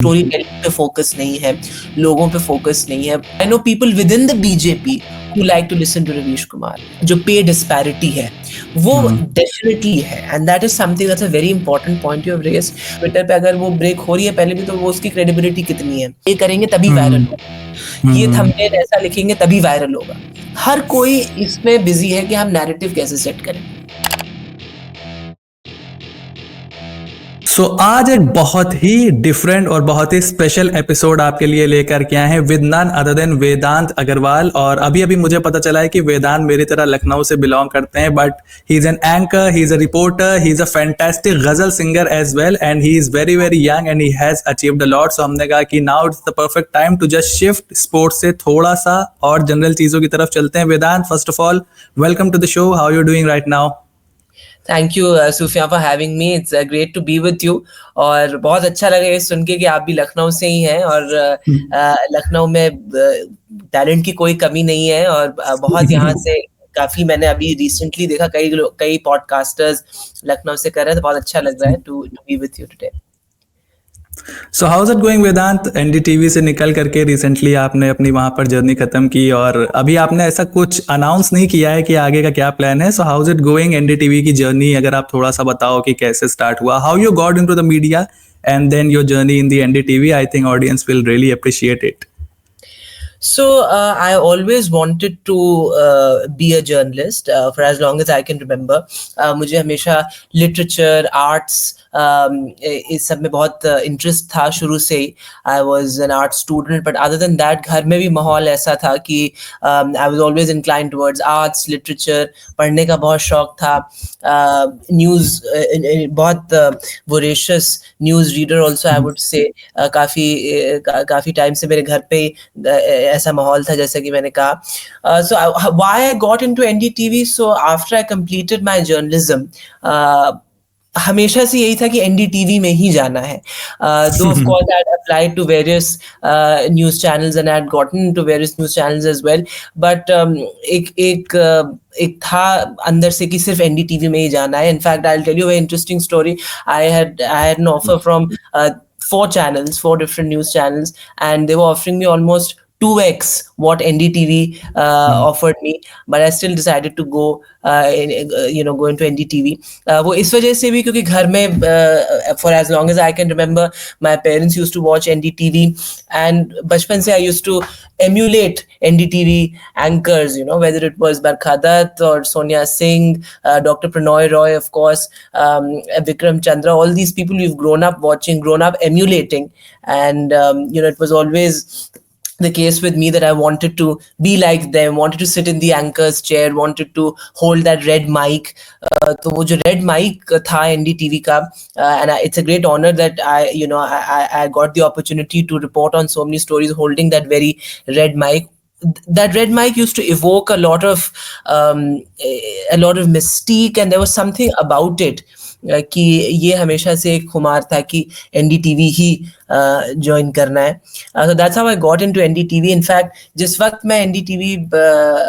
Story telling पे focus नहीं है, लोगों पे फोकस नहीं है। I know people with in the BJP who like to listen to Ravish Kumar. जो पे डिस्पैरिटी है वो डेफिनेटली है, and that is something that's a very important point you have raised. Twitter पे अगर वो ब्रेक हो रही है पहले भी, तो वो उसकी क्रेडिबिलिटी कितनी है, ये करेंगे तभी वायरल होगा, ये थंबनेल ऐसा लिखेंगे तभी वायरल होगा। हर कोई इसमें बिजी है कि हम नैरेटिव कैसे सेट करें। सो आज एक बहुत ही डिफरेंट और बहुत ही स्पेशल एपिसोड आपके लिए लेकर के आए हैं विद नन अदर देन वेदांत अग्रवाल। और अभी अभी मुझे पता चला है कि वेदांत मेरी तरह लखनऊ से बिलोंग करते हैं, but he is an anchor, he is a reporter, he is a fantastic ghazal singer as well, and he is very very young and he has achieved a lot. So हमने कहा कि now it's the perfect time to just shift sports से थोड़ा सा और general चीजों की तरफ चलते हैं। Vedant, first of all welcome to the show, how you doing right now? Thank you Sufia for having me, it's great to be with you. और बहुत अच्छा लगा ये सुन के कि आप भी लखनऊ से ही हैं, और लखनऊ में टैलेंट की कोई कमी नहीं है, और बहुत यहाँ से काफी मैंने अभी रिसेंटली देखा कई पॉडकास्टर्स लखनऊ से कर रहे हैं, तो बहुत अच्छा लग रहा है to be with you today. So how is it going Vedant? NDTV से निकल करके रिसेंटली आपने अपनी वहां पर जर्नी खत्म की, और अभी आपने ऐसा कुछ अनाउंस नहीं किया है कि आगे का क्या प्लान है। So how is it going NDTV की जर्नी? अगर आप थोड़ा सा बताओ कि कैसे स्टार्ट हुआ, how you got into the media and then your journey in the NDTV. I think audience will really appreciate it. So I always wanted to be a journalist for as long as I can remember. मुझे हमेशा literature, arts इस सब में बहुत interest था शुरू से ही। I was an art student, but other than that घर में भी माहौल ऐसा था कि I was always inclined towards arts, literature, पढ़ने का बहुत शौक था। न्यूज़ बहुत voracious news reader also I would say। काफ़ी टाइम से मेरे घर पे ऐसा माहौल था, जैसे कि मैंने कहा। So why I got into NDTV? So after I completed my journalism, हमेशा से यही था कि एनडीटीवी में ही जाना है। Though of course I had applied to various news channels and I had gotten into various news channels as well, but एक था अंदर से कि सिर्फ एनडीटीवी में ही जाना है। In fact, I'll tell you a interesting story. I had an offer from 4 different news channels, and they were offering me almost 2x what NDTV offered me, but I still decided to go into NDTV. वो इस वजह से भी क्योंकि घर में for as long as I can remember, my parents used to watch NDTV, and बचपन से I used to emulate NDTV anchors, whether it was Barkha Dutt or Sonia Singh, Dr. Pranoy Roy, of course, Vikram Chandra, all these people we've grown up watching, grown up emulating, and it was always the case with me that I wanted to be like them, wanted to sit in the anchor's chair, wanted to hold that red mic. तो वो जो red mic था NDTV का, and it's a great honor that I got the opportunity to report on so many stories holding that very red mic. That red mic used to evoke a lot of mystique, and there was something about it कि ये हमेशा से एक खुमार था कि NDTV ही join करना है। So that's how I got into NDTV. In fact, जिस वक्त मैं एनडीटीवी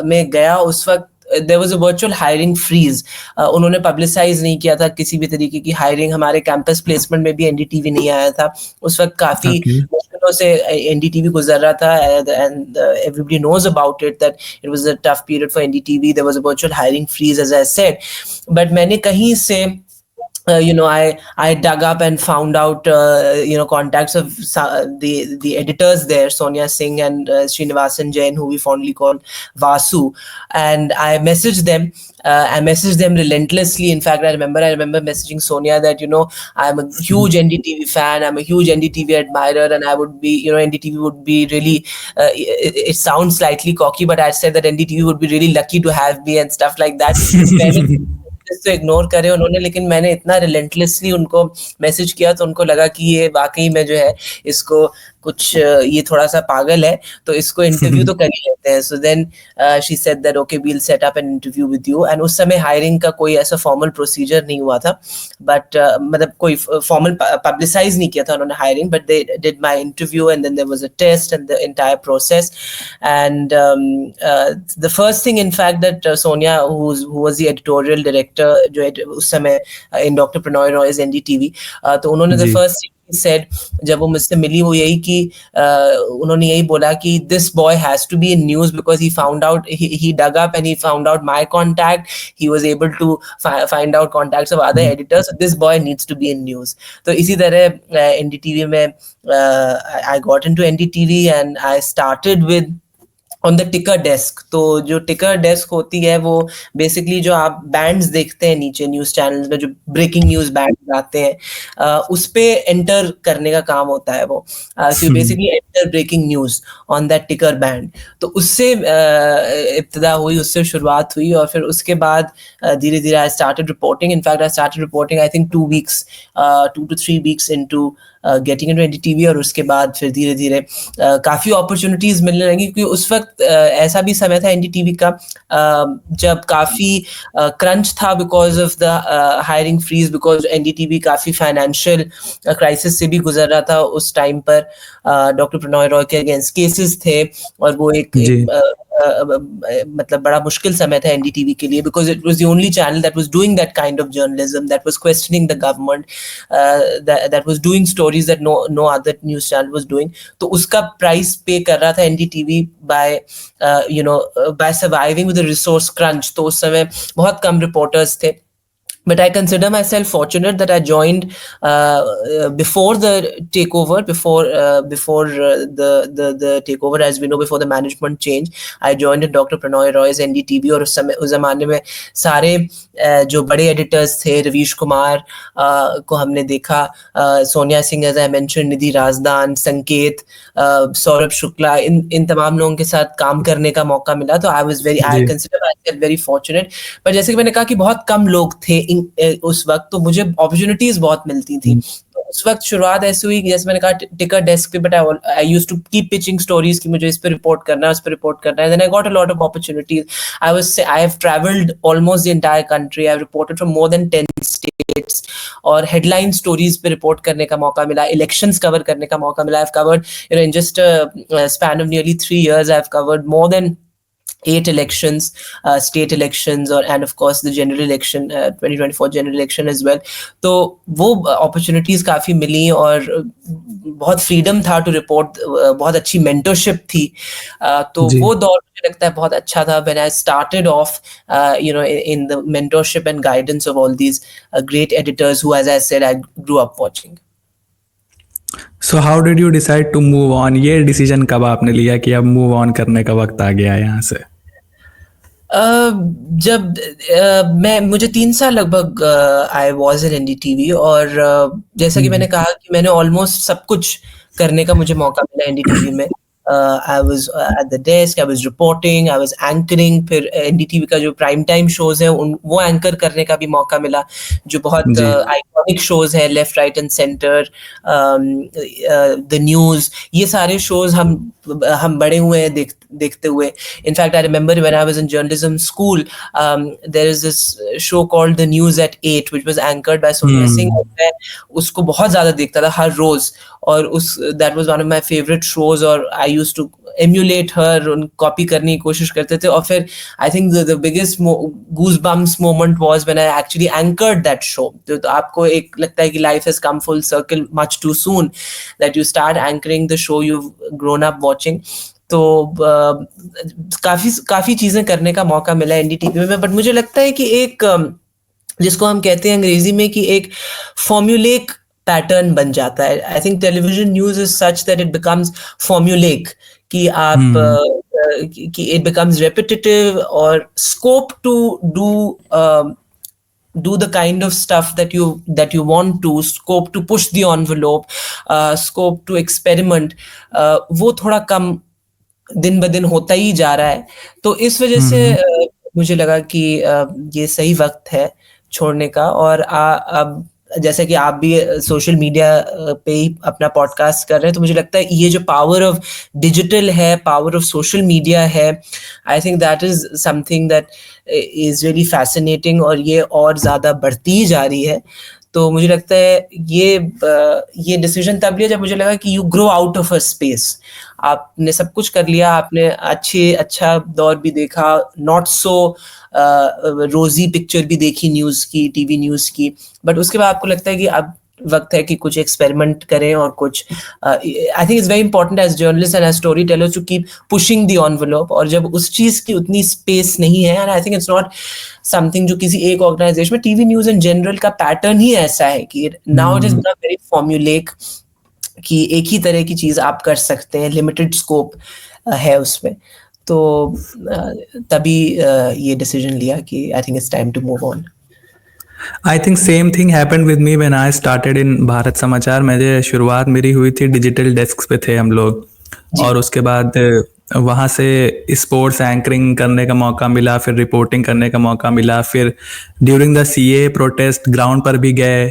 में गया उस वक्त there was a virtual hiring freeze. उन्होंने पब्लिसाइज नहीं किया था किसी भी तरीके की हायरिंग। हमारे कैंपस प्लेसमेंट में भी एनडीटीवी नहीं आया था उस वक्त। काफी मुश्किलों से एनडीटीवी गुजर रहा था, and everybody knows about it that it was a tough period for NDTV. There was a virtual hiring freeze, as I said, but मैंने कहीं से I dug up and found out contacts of the editors there, Sonia Singh and Srinivasan Jain, who we fondly call Vasu, and I messaged them. I messaged them relentlessly. In fact, I remember messaging Sonia that I'm a huge NDTV fan, I'm a huge NDTV admirer, and I would be NDTV would be really it sounds slightly cocky, but I said that NDTV would be really lucky to have me and stuff like that. तो ignore करे उन्होंने, लेकिन मैंने इतना relentlessly उनको message किया तो उनको लगा कि ये वाकई में जो है इसको कुछ ये थोड़ा सा पागल है, तो इसको इंटरव्यू तो कर ही लेते हैं। So then she said that okay we will set up an interview with you. And उस समय हायरिंग का कोई ऐसा फॉर्मल प्रोसीजर नहीं हुआ था, बट मतलब कोई फॉर्मल पब्लिसाइज नहीं किया था उन्होंने hiring, but they did my interview and then there was a test and the entire process. And the first thing in fact that Sonia who was the editorial director जो उस समय in doctor Prannoy Roy's NDTV, तो उन्होंने the first said जब वो मुझसे मिली वो यही कि उन्होंने यही बोला कि this boy has to be in news because he found out he dug up and he found out my contact. He was able to find out contacts of other editors. So this boy needs to be in news. तो इसी तरह NDTV में I got into NDTV and I started with on the टिकर desk. तो जो टिकर desk होती है वो बेसिकली जो आप बैंड्स देखते हैं नीचे न्यूज चैनल्स में, जो ब्रेकिंग न्यूज बैंड आते हैं, उस पे एंटर करने का काम होता है वो। So basically enter breaking news on that ticker band. तो उससे इब्तिदा हुई, उससे शुरुआत हुई, और फिर उसके बाद धीरे धीरे I started reporting. In fact I started reporting I think 2 to 3 weeks into getting into NDTV, और उसके बाद फिर धीरे धीरे काफ़ी अपॉर्चुनिटीज़ मिलने लगी, क्योंकि उस वक्त ऐसा भी समय था NDTV का जब काफ़ी क्रंच था because of the hiring freeze, because NDTV काफ़ी फाइनेंशियल क्राइसिस से भी गुजर रहा था उस टाइम पर। डॉक्टर प्रणॉय रॉय के अगेंस्ट केसेस थे, और वो एक मतलब बड़ा मुश्किल समय था NDTV के लिए, because it was the only channel that was doing that kind of journalism, that was questioning the government, that was doing stories that no other news channel was doing. तो उसका प्राइस पे कर रहा था NDTV by surviving with a resource crunch. तो उस समय बहुत कम रिपोर्टर्स थे, but I consider myself fortunate that I joined before the takeover, before the takeover, as we know, before the management change. I joined in Dr. Pranoy Roy's NDTV, और उस ज़माने में सारे जो बड़े एडिटर्स थे, रवीश कुमार को हमने देखा, Sonia Singh, as I mentioned, निधि राजदान, संकेत, सौरभ शुक्ला, इन तमाम लोगों के साथ काम करने का मौका मिला। तो I consider myself very fortunate. पर जैसे कि मैंने कहा कि बहुत कम लोग थे उस वक्त, तो मुझे अपॉर्चुनिटीज बहुत मिलती थी। तो उस वक्त शुरुआत ऐसी हुई कि जैसे मैंने कहा टिकर डेस्क पे, but I used to keep pitching stories कि मुझे इस पे रिपोर्ट करना है, उस पे रिपोर्ट करना है। Then I got a lot of opportunities. I have travelled almost the entire country. I have reported from more than 10 states, और हेडलाइन स्टोरीज पे रिपोर्ट करने का मौका मिला, इलेक्शंस कवर करने का मौका मिला। I have covered in just span of nearly 3 years, I have covered more than 8 elections, state elections, and of course the general election, 2024 general election as well. तो वो opportunities काफ़ी मिली, और बहुत freedom था to report, बहुत अच्छी mentorship थी। तो वो दौर मुझे लगता है बहुत अच्छा था, when I started off in the mentorship and guidance of all these great editors who, as I said, I grew up watching. So how did you decide to move on? ये डिसीजन कब आपने लिया कि अब move on करने का वक्त आ गया यहाँ से? जब मुझे 3 साल लगभग आई वॉज इन NDTV, और जैसा कि मैंने कहा कि मैंने ऑलमोस्ट सब कुछ करने का मुझे मौका मिला NDTV में। I was at the desk, I was reporting, I was anchoring, फिर NDTV का जो प्राइम टाइम शोज है वो एंकर करने का भी मौका मिला, जो बहुत आइकॉनिक शोज है, left right and centre, the news, ये सारे शोज हम बड़े हुए हैं देखते हुए। In fact I remember when I was in journalism school, there is this show called the news at 8 which was anchored by Sonia Singh. मैं उसको बहुत ज्यादा देखता था हर रोज, और that was one of my favourite shows, और I used to emulate her, उन कॉपी करने की कोशिश करते थे। और फिर I think the biggest goosebumps moment was when I actually anchored that show. तो आपको एक लगता है कि life has come full circle much too soon that you start anchoring the show you've grown up watching. तो काफी चीजें करने का मौका मिला NDTV में, बट मुझे लगता है कि एक जिसको हम कहते हैं अंग्रेजी में कि एक फॉर्म्यूलेक पैटर्न बन जाता है। I think television news is such that it becomes formulaic, कि आप कि इट बिकम्स रेपिटेटिव, और scope to do the kind of stuff that you want to, scope to push the envelope, scope to experiment, वो थोड़ा कम दिन ब दिन होता ही जा रहा है। तो इस वजह से मुझे लगा कि ये सही वक्त है छोड़ने का। और अब जैसे कि आप भी सोशल मीडिया पे ही अपना पॉडकास्ट कर रहे हैं, तो मुझे लगता है ये जो पावर ऑफ डिजिटल है, पावर ऑफ सोशल मीडिया है, I think that is something that is really fascinating, और ये और ज़्यादा बढ़ती जा रही है। तो मुझे लगता है ये डिसीजन तब लिया जब मुझे लगा कि you grow out of a space. आपने सब कुछ कर लिया, आपने अच्छा दौर भी देखा, नॉट सो रोजी पिक्चर भी देखी न्यूज़ की, टीवी न्यूज़ की, बट उसके बाद आपको लगता है कि अब वक्त है कि कुछ एक्सपेरिमेंट करें और कुछ I think it's very important as journalist and as story tellers to keep pushing the envelope, और जब उस चीज की उतनी स्पेस नहीं है, and I think it's not something जो किसी एक ऑर्गेनाइजेशन में, टीवी न्यूज इन जनरल का पैटर्न ही ऐसा है कि now it is become very formulaic कि एक ही तरह की चीज आप कर सकते हैं, लिमिटेड स्कोप है उसमें। तो तभी ये डिसीजन लिया कि I think it's time to move on. I think same thing happened with me when I started in Bharat Samachar. मेरे शुरुआत मेरी हुई थी डिजिटल डेस्क पे थे हम लोग, और उसके बाद वहाँ से स्पोर्ट्स एंकरिंग करने का मौका मिला, फिर रिपोर्टिंग करने का मौका मिला, फिर during the CAA protest ground पर भी गए,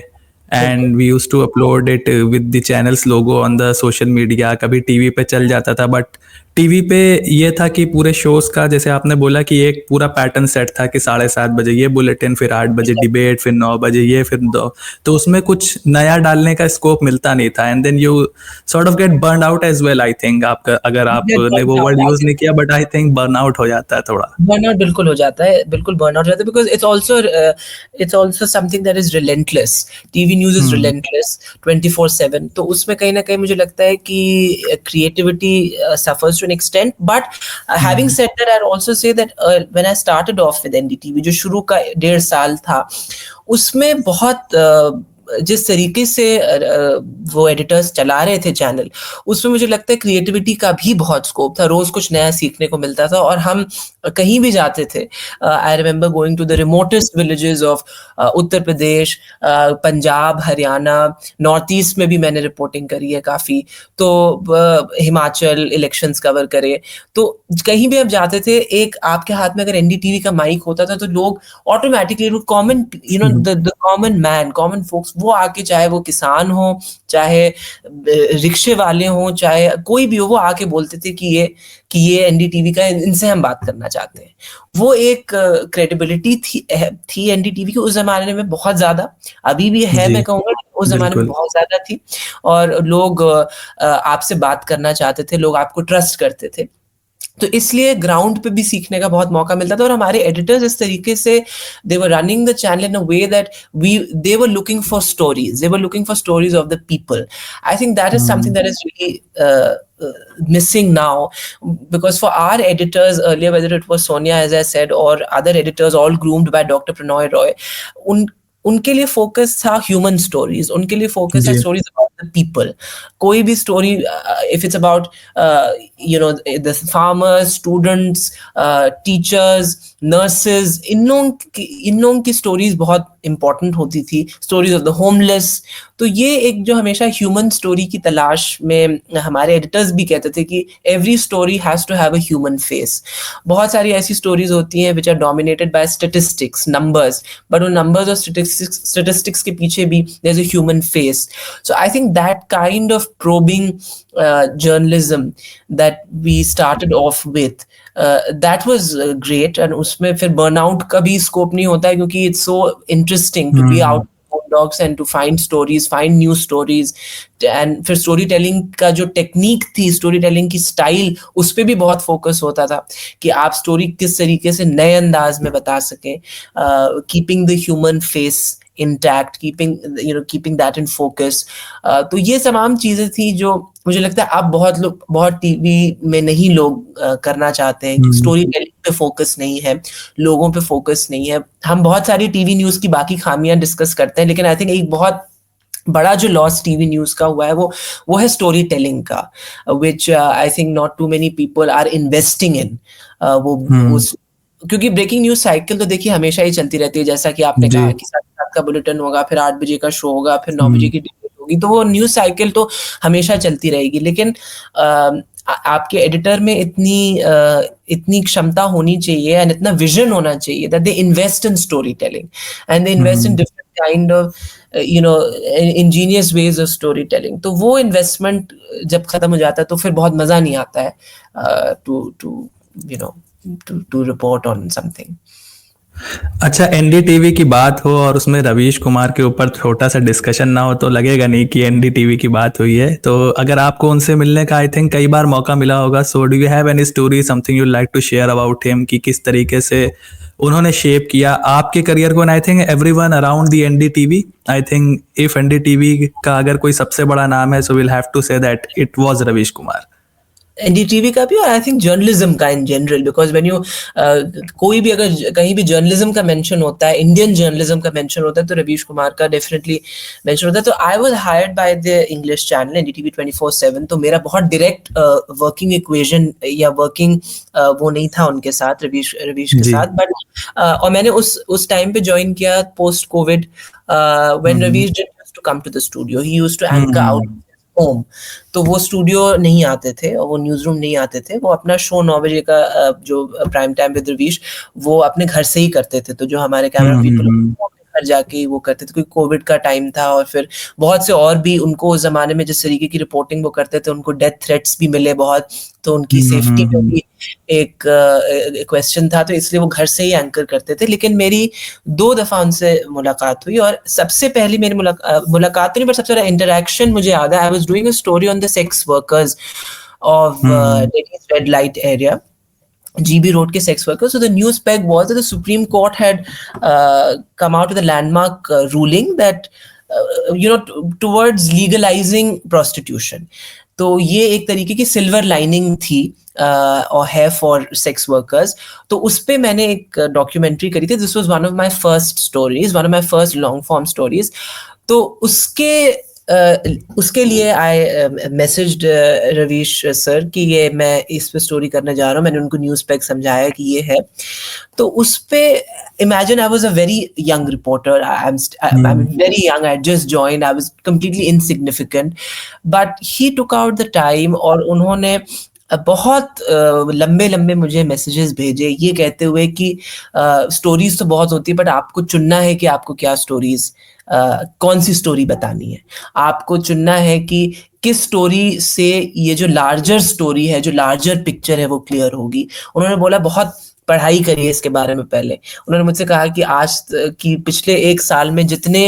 and we use to upload it with the channels logo on the social media. कभी टीवी पे चल जाता था, बट टीवी पे ये था कि पूरे शोज का, जैसे आपने बोला कि एक पूरा पैटर्न सेट था कि 7:30 बजे ये बुलेटिन, फिर 8 बजे डिबेट, फिर 9 बजे ये, फिर 2, तो उसमें कुछ नया डालने का स्कोप मिलता नहीं था, and then you sort of get burn out as well. I think आपका, अगर आपने वो वर्ड यूज नहीं किया, but I think burn out हो जाता है थोड़ा। बर्नआउट बिल्कुल हो जाता है, बिल्कुल बर्नआउट हो जाता है, because it's also something that is relentless. TV news is relentless 24/7, तो उसमें कहीं ना कहीं मुझे लगता है कि creativity suffers to an extent. But having said that, I also say that when I started off with NDTV, जो शुरू का 1.5 साल था, उसमें बहुत जिस तरीके से वो एडिटर्स चला रहे थे चैनल, उसमें मुझे लगता है क्रिएटिविटी का भी बहुत स्कोप था, रोज कुछ नया सीखने को मिलता था, और हम कहीं भी जाते थे। I remember going to the remotest villages of Uttar Pradesh, Punjab, Haryana, north east में भी मैंने रिपोर्टिंग करी है काफी, तो हिमाचल इलेक्शंस कवर करे, तो कहीं भी आप जाते थे, एक आपके हाथ में अगर एनडीटीवी का माइक होता था, तो लोग automatically, common the common man, common folks, वो आके, चाहे वो किसान हो, चाहे रिक्शे वाले हो, चाहे कोई भी हो, वो आके बोलते थे कि ये एनडीटीवी का, इनसे हम बात करना चाहते हैं। वो एक क्रेडिबिलिटी थी एनडीटीवी की उस जमाने में बहुत ज्यादा, अभी भी है, मैं कहूँगा उस जमाने में बहुत ज्यादा थी, और लोग आपसे बात करना चाहते थे, लोग आपको ट्रस्ट करते थे, तो इसलिए ग्राउंड पे भी सीखने का बहुत मौका मिलता था। और हमारे एडिटर्स इस तरीके से, they were running the channel in a way that they were looking for stories of the people. I think that is something that is really missing now, because for our editors earlier, whether it was Sonia, as I said, or other editors, all groomed by Dr. Pranoy Roy, उनके लिए focus था human stories, उनके लिए focus है stories about the people. कोई भी story, if it's about the farmers, students, teachers, nurses, इन लोगों की स्टोरीज बहुत इंपॉर्टेंट होती थी, स्टोरीज ऑफ द होमलेस। तो ये एक जो हमेशा ह्यूमन स्टोरी की तलाश में, हमारे एडिटर्स भी कहते थे कि every story has to have a human face. बहुत सारी ऐसी स्टोरीज होती हैं which are dominated by statistics, numbers, but उन नंबर्स और स्टैटिस्टिक्स के पीछे भी there is a human face. So I think that kind of probing journalism that we started off with, that was great, and उसमें फिर burnout का भी scope नहीं होता है, क्योंकि it's so interesting to be out dogs and to find stories, find new stories, and फिर story telling का जो टेक्निक थी, story telling की स्टाइल, उस पे भी बहुत फोकस होता था कि आप स्टोरी किस तरीके से नए अंदाज में बता सकें, keeping the human face intact, keeping that in focus. तो ये तमाम चीजें थी जो मुझे लगता है अब बहुत टीवी में नहीं लोग करना चाहते हैं। स्टोरी टेलिंग पे फोकस नहीं है, लोगों पे फोकस नहीं है। हम बहुत सारी टीवी न्यूज की बाकी खामियां डिस्कस करते हैं, लेकिन आई थिंक एक बहुत बड़ा जो लॉस टीवी न्यूज का हुआ है वो है स्टोरी टेलिंग का, which I think not too many people are investing in. क्योंकि ब्रेकिंग न्यूज साइकिल तो देखिए हमेशा ही चलती रहती है, जैसा कि आपने कहा कि 7:30 का बुलेटिन होगा, फिर 8 बजे का शो होगा, फिर 9 बजे की डिबेट होगी, तो वो न्यूज साइकिल तो हमेशा चलती रहेगी। लेकिन आपके एडिटर में इतनी क्षमता होनी चाहिए एंड इतना विजन होना चाहिए that they invest in story telling and they invest in different kind of ingenious ways of storytelling। तो वो इन्वेस्टमेंट जब खत्म हो जाता है तो फिर बहुत मजा नहीं आता है to report on something। अच्छा, एनडीटीवी की बात हो और उसमें रवीश कुमार के ऊपर छोटा सा डिस्कशन ना हो तो लगेगा नहीं कि एनडीटीवी की बात हुई है। तो अगर आपको उनसे मिलने का आई थिंक कई बार मौका मिला होगा, so do you have any story, something you like to share about him, कि किस तरीके से उन्होंने शेप किया आपके करियर को, and I think everyone around the NDTV. I think if NDTV का अगर कोई सबसे बड़ा नाम है, so will have to say that it was Ravish Kumar. NDTV का भी, और आई थिंक जर्नलिज्म का in general, because when you कोई भी अगर कहीं भी जर्नलिज्म का मेंशन होता है, इंडियन जर्नलिज्म का मेंशन होता है, तो रवीश कुमार का डेफिनेटली मेंशन होता है। तो I was hired by the English channel NDTV 24/7, तो मेरा बहुत डायरेक्ट वर्किंग इक्वेशन या वर्किंग वो नहीं था उनके साथ, रवीश के जी। साथ, बट और मैंने उस टाइम पे ज्वाइन किया post Covid, when Ravish didn't used to come to the studio, he used to anchor out home. तो वो स्टूडियो नहीं आते थे और वो न्यूज रूम नहीं आते थे, वो अपना शो 9 बजे का जो प्राइम टाइम विद रवीश वो अपने घर से ही करते थे। तो जो हमारे कैमरा पीपल घर जाके ही वो करते थे, क्योंकि कोविड का टाइम था और फिर बहुत से और भी उनको उस जमाने में जिस तरीके की रिपोर्टिंग वो करते थे, उनको डेथ थ्रेट्स भी मिले बहुत, तो उनकी सेफ्टी पे भी एक क्वेश्चन था, तो इसलिए वो घर से ही एंकर करते थे। लेकिन मेरी 2 दफा उनसे मुलाकात हुई, और सबसे पहली मेरी मुलाकात तो नहीं, पर सबसे ज्यादा इंटरेक्शन मुझे याद है। I was doing a story on the sex workers of Delhi's red light area, GB Road के sex workers. So the news peg was that the Supreme Court had come out with a landmark ruling that towards legalizing prostitution. तो ये एक तरीके की silver lining थी और है for sex workers. तो उस पे मैंने एक डॉक्यूमेंट्री करी थी। This was one of my first stories, one of my first long form stories. तो उसके लिए आई मैसेज्ड रवीश सर कि ये मैं इस पे स्टोरी करने जा रहा हूँ। मैंने उनको न्यूज़ पैक समझाया कि ये है। तो उस पे imagine I was a very young reporter. I'm very young. I had just joined. I was completely insignificant. But he took out the time और उन्होंने बहुत लंबे मुझे मैसेजेस भेजे, ये कहते हुए कि स्टोरीज तो बहुत होती है, बट आपको चुनना है कि आपको क्या स्टोरीज, कौन सी स्टोरी बतानी है। आपको चुनना है कि किस स्टोरी से ये जो लार्जर स्टोरी है, जो लार्जर पिक्चर है, वो क्लियर होगी। उन्होंने बोला बहुत पढ़ाई करिए इसके बारे में पहले। उन्होंने मुझसे कहा कि आज की पिछले 1 साल में जितने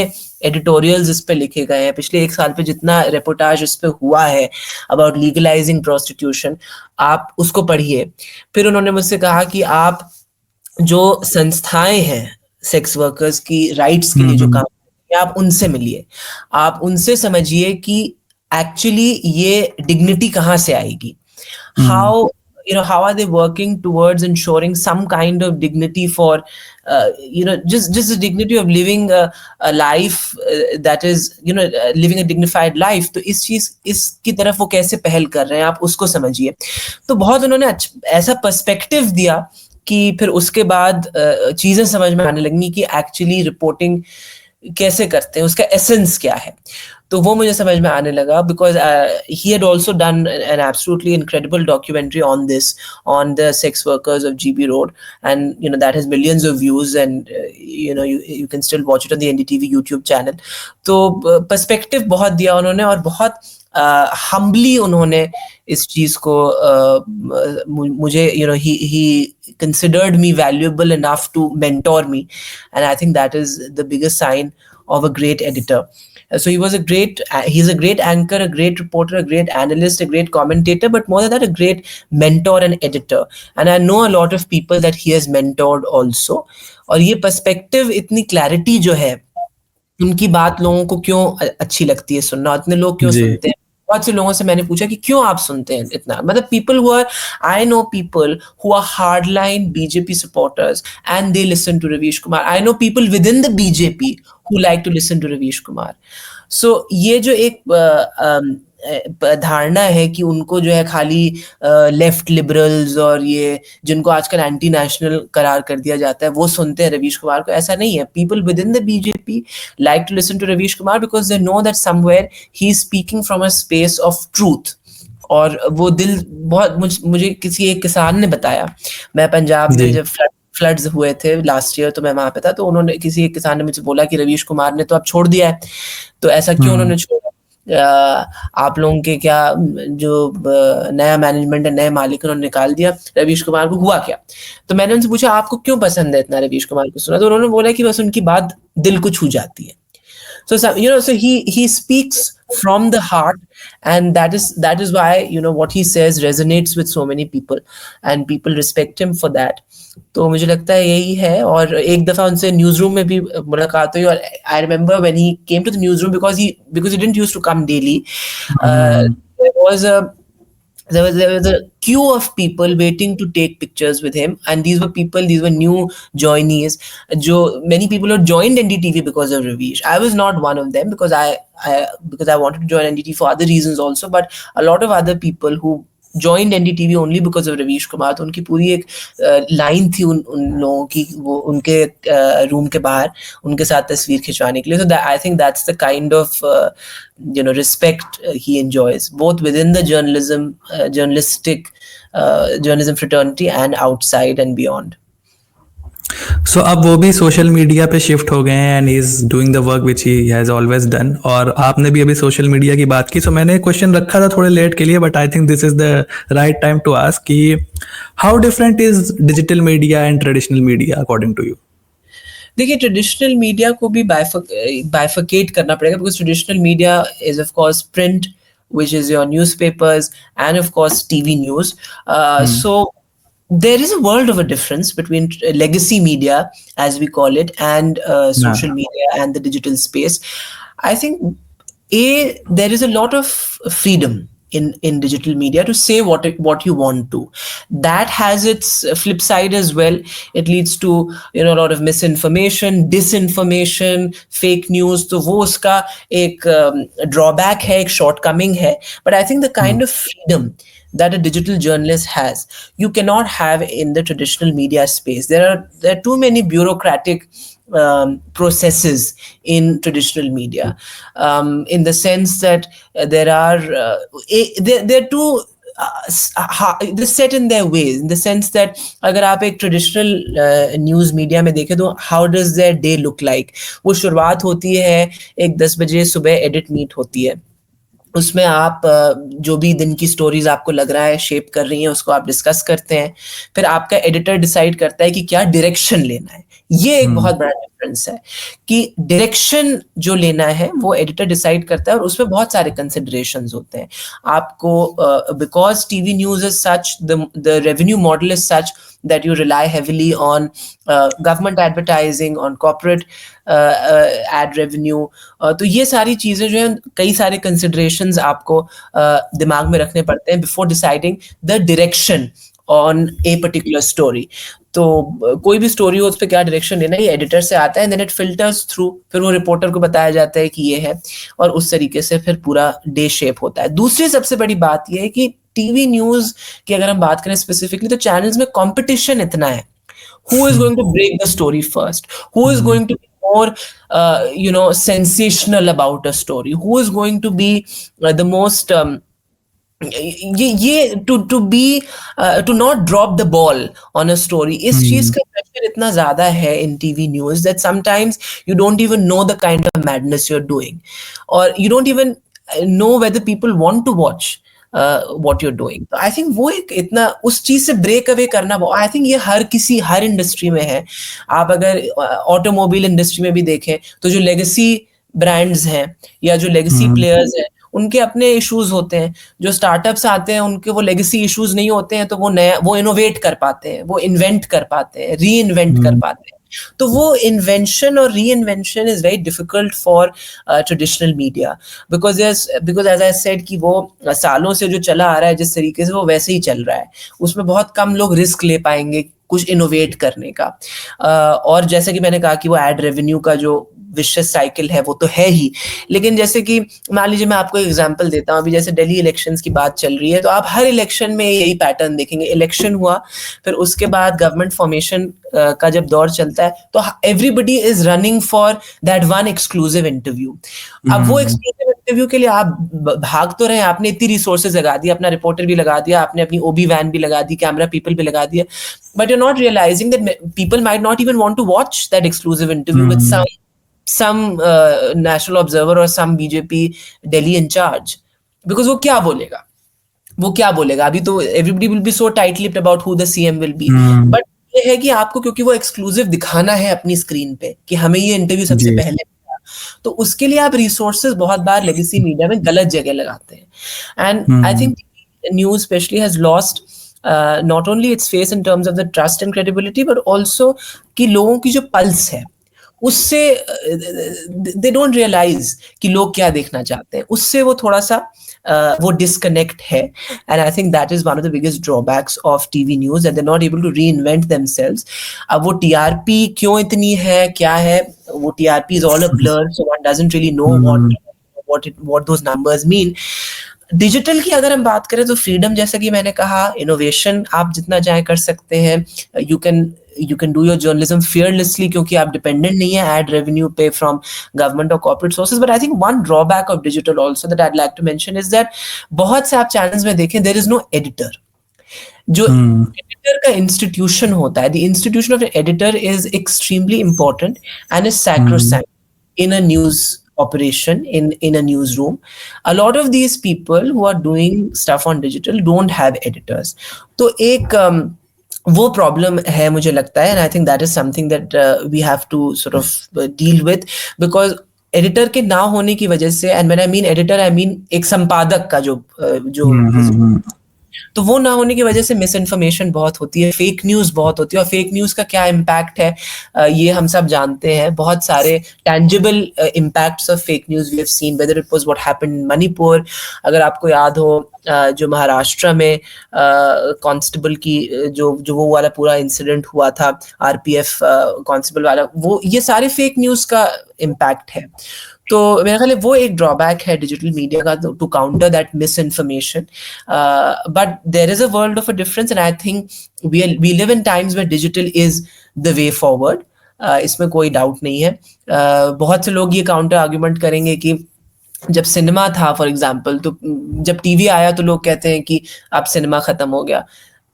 एडिटोरियल्स इस पे लिखे गए हैं, पिछले 1 साल पे जितना रिपोर्टाज इस पे हुआ है अबाउट लीगलाइजिंग प्रोस्टिट्यूशन, आप उसको पढ़िए। फिर उन्होंने मुझसे कहा कि आप जो संस्थाएं हैं सेक्स वर्कर्स की राइट्स के लिए जो काम करती हैं, आप उनसे मिलिए, आप उनसे समझिए कि एक्चुअली ये डिग्निटी कहाँ से आएगी, how are they working towards ensuring some kind of dignity for just the dignity of living a life that is living a dignified life। तो इसकी तरफ वो कैसे पहल कर रहे हैं, आप उसको समझिए। तो बहुत उन्होंने ऐसा पर्सपेक्टिव दिया कि फिर उसके बाद चीजें समझ में आने लगी कि एक्चुअली रिपोर्टिंग कैसे करते हैं, उसका एसेंस क्या है। तो वो मुझे समझ में आने लगा, because he had also done an absolutely incredible documentary on this, on the sex workers of GB Road, and that has millions of views, and you can still watch it on the NDTV YouTube channel। तो perspective बहुत दिया उन्होंने, और बहुत humbly उन्होंने इस चीज को मुझे he considered me valuable enough to mentor me, and I think that is the biggest sign of a great editor। So he's a great anchor, a great reporter, a great analyst, a great commentator, but more than that, a great mentor and editor। And I know a lot of people that he has mentored also। और ये perspective, इतनी clarity जो है, उनकी बात लोगों को क्यों अच्छी लगती है सुनना, इतने लोग क्यों सुनते हैं। बहुत से लोगों से मैंने पूछा कि क्यों आप सुनते हैं इतना, मतलब I know people who are hardline BJP supporters and they listen to Ravish Kumar। I know people within the BJP who like to listen to Ravish Kumar। So ये जो एक धारणा है कि उनको जो है खाली लेफ्ट लिबरल्स और ये जिनको आजकल एंटी नेशनल करार कर दिया जाता है वो सुनते हैं रवीश कुमार को, ऐसा नहीं है। People with in the BJP like to listen to Ravish Kumar because they know that somewhere he is speaking from a space of truth. और वो दिल बहुत मुझे किसी एक किसान ने बताया, मैं पंजाब में जब फ्लड्स हुए थे लास्ट ईयर तो मैं वहां पे था, तो उन्होंने किसी एक किसान ने मुझे बोला कि रवीश कुमार ने तो अब छोड़ दिया है, तो ऐसा क्यों उन्होंने छोड़ा, आप लोगों के क्या जो नया मैनेजमेंट है, नए मालिक उन्होंने निकाल दिया, रवीश कुमार को हुआ क्या। तो मैंने उनसे पूछा आपको क्यों पसंद है इतना रवीश कुमार को सुना, तो उन्होंने बोला कि बस उनकी बात दिल को छू जाती है। So he speaks from the heart, and that is why what he says resonates with so many people, and people respect him for that. तो मुझे लगता है यही है। और एक दफा उनसे न्यूज रूम में भी मुलाकात हुई, और I remember when he came to the news room, because he didn't use to come daily, there was a there was a queue of people waiting to take pictures with him, and these were new joinees. Many people had joined NDTV because of Ravish. I was not one of them, because I wanted to join NDTV for other reasons also, but a lot of other people who joined NDTV only because of Ravish Kumar, तो उनकी पूरी एक line थी उन लोगों की, वो उनके रूम के बाहर उनके साथ तस्वीर खिंचवाने के लिए. So I think that's the kind of respect he enjoys, both within the journalism fraternity and outside and beyond. सो अब वो भी सोशल मीडिया पे शिफ्ट हो गए हैं and he is doing the work which he has always done. और आपने भी अभी सोशल मीडिया की बात की, सो मैंने क्वेश्चन रखा था थोड़े लेट के लिए, but I think this is the right time to ask कि how different is digital media and traditional media according to you? देखिए, ट्रेडिशनल मीडिया को भी बाइफर्केट करना पड़ेगा, because traditional media is of course print, which is your newspapers, and of course TV news. So there is a world of a difference between legacy media, as we call it, and social media and the digital space. I think there is a lot of freedom in digital media to say what you want to. That has its flip side as well. It leads to a lot of misinformation, disinformation, fake news. तो वो उसका एक drawback है, एक shortcoming है. But I think the kind of freedom that a digital journalist has, you cannot have in the traditional media space. There are too many bureaucratic processes in traditional media, in the sense that they're too they're set in their ways, in the sense that अगर आप एक traditional news media में देखें तो how does their day look like? वो शुरुआत होती है एक 10 बजे सुबह edit meet होती है, उसमें आप जो भी दिन की स्टोरीज आपको लग रहा है शेप कर रही हैं उसको आप डिस्कस करते हैं, फिर आपका एडिटर डिसाइड करता है कि क्या डायरेक्शन लेना है. ये एक बहुत बड़ा डिफरेंस है कि डायरेक्शन जो लेना है वो एडिटर डिसाइड करता है, और उसमें बहुत सारे कंसिडरेशंस होते हैं आपको, because TV news is such, the revenue model is such that you rely heavily on government advertising, on corporate ad revenue. तो ये सारी चीजें जो हैं, कई सारे considerations आपको दिमाग में रखने पड़ते हैं before deciding the direction on a particular story. तो कोई भी स्टोरी हो उस पर क्या डायरेक्शन लेना है, ये एडिटर से आता है, and then it filters through, फिर वो रिपोर्टर को बताया जाता है कि ये है, और उस तरीके से फिर पूरा डे शेप होता है. दूसरी सबसे बड़ी बात ये है कि टीवी न्यूज की अगर हम बात करें स्पेसिफिकली, तो चैनल्स में कंपटीशन इतना है. Who is going to break the story first? Who is going to be more sensational about a story? Who is going to be the most ये to not drop the ball on a story. इस चीज का pressure इतना ज्यादा है in TV news that sometimes you don't even know the kind of madness you're doing, or you don't even know whether people want to watch what you're doing. तो I think वो एक इतना उस चीज से ब्रेक अवे करना, I think ये हर industry में है. आप अगर ऑटोमोबाइल इंडस्ट्री में भी देखें तो जो लेगेसी ब्रांड्स हैं या जो लेगेसी प्लेयर्स हैं, उनके अपने इश्यूज होते हैं. जो स्टार्टअप्स आते हैं उनके वो लेगेसी इश्यूज नहीं होते हैं, तो वो इनोवेट कर पाते हैं, वो इन्वेंट कर पाते हैं, री इन्वेंट कर पाते हैं. तो वो इन्वेंशन और reinvention is very difficult for traditional media, because as I said कि वो सालों से जो चला आ रहा है जिस तरीके से वो वैसे ही चल रहा है, उसमें बहुत कम लोग रिस्क ले पाएंगे कुछ इनोवेट करने का. और जैसे कि मैंने कहा कि वो एड रेवेन्यू का जो विशेष साइकिल है वो तो है ही, लेकिन जैसे कि मान लीजिए मैं आपको एग्जांपल देता हूँ, अभी जैसे दिल्ली इलेक्शंस की बात चल रही है, तो आप हर इलेक्शन में यही पैटर्न देखेंगे. इलेक्शन हुआ, फिर उसके बाद गवर्नमेंट फॉर्मेशन का जब दौर चलता है तो everybody is running for that one exclusive interview. अब वो एक्सक्लूसिव इंटरव्यू के लिए आप भाग तो रहे हैं, आपने इतनी रिसोर्सेज लगा दिया, अपना रिपोर्टर भी लगा दिया, आपने अपनी ओबी वैन भी लगा दी, कैमरा पीपल भी लगा दिया, but you are not realising that people might not even want to watch that exclusive interview with some national observer or some BJP Delhi in charge, because वो क्या बोलेगा, अभी तो everybody will be so tight-lipped about who the CM will be, but ये है कि आपको क्योंकि वो एक्सक्लूसिव दिखाना है अपनी स्क्रीन पे कि हमें ये इंटरव्यू सबसे पहले मिला, तो उसके लिए आप रिसोर्सेज बहुत बार लेगेसी मीडिया में गलत जगह लगाते हैं and I think news specially has lost not only its face in terms of the trust and credibility but also कि लोगों की जो पल्स है उससे they don't realize कि लोग क्या देखना चाहते हैं, उससे वो थोड़ा सा वो disconnect है and I think that is one of the biggest drawbacks of TV news that they're not able to reinvent themselves. अब वो TRP क्यों इतनी है, क्या है, वो TRP is all a blur so one doesn't really know what those numbers mean. Digital की अगर हम बात करें तो फ्रीडम, जैसा कि मैंने कहा, इनोवेशन आप जितना चाहे कर सकते हैं, you can do your journalism fearlessly क्योंकि आप डिपेंडेंट नहीं है एड रेवेन्यू पे फ्रॉम गवर्नमेंट और corporate sources. But I think one drawback of digital also that I like to mention is that बहुत से आप चैनल्स में देखें देयर इज नो एडिटर. जो एडिटर का इंस्टीट्यूशन होता है, the institution of editor is extremely important and is sacrosanct in a news operation in a newsroom. A lot of these people who are doing stuff on digital don't have editors. तो एक वो problem है मुझे लगता है, and I think that is something that we have to sort of deal with because editor के ना होने की वजह से, and when I mean editor I mean एक संपादक का जो तो वो ना होने की वजह से मिस इन्फॉर्मेशन बहुत होती है, फेक न्यूज बहुत होती है. और फेक न्यूज का क्या इम्पैक्ट है ये हम सब जानते हैं. बहुत सारे tangible impacts of fake news we have seen, whether it was what happened in Manipur. अगर आपको याद हो जो महाराष्ट्र में कांस्टेबल की जो वो वाला पूरा इंसिडेंट हुआ था, आरपीएफ कांस्टेबल वाला, वो ये सारे फेक न्यूज का इम्पैक्ट है. तो मेरा ख्याल है वो एक ड्रॉबैक है डिजिटल मीडिया का, to counter that misinformation. But there is a world of a difference and I think we live in times where digital is the way forward. इसमें कोई डाउट नहीं है. बहुत से लोग ये काउंटर आर्ग्यूमेंट करेंगे कि जब सिनेमा था फॉर एग्जाम्पल, तो जब टीवी आया तो लोग कहते हैं कि अब सिनेमा खत्म हो गया,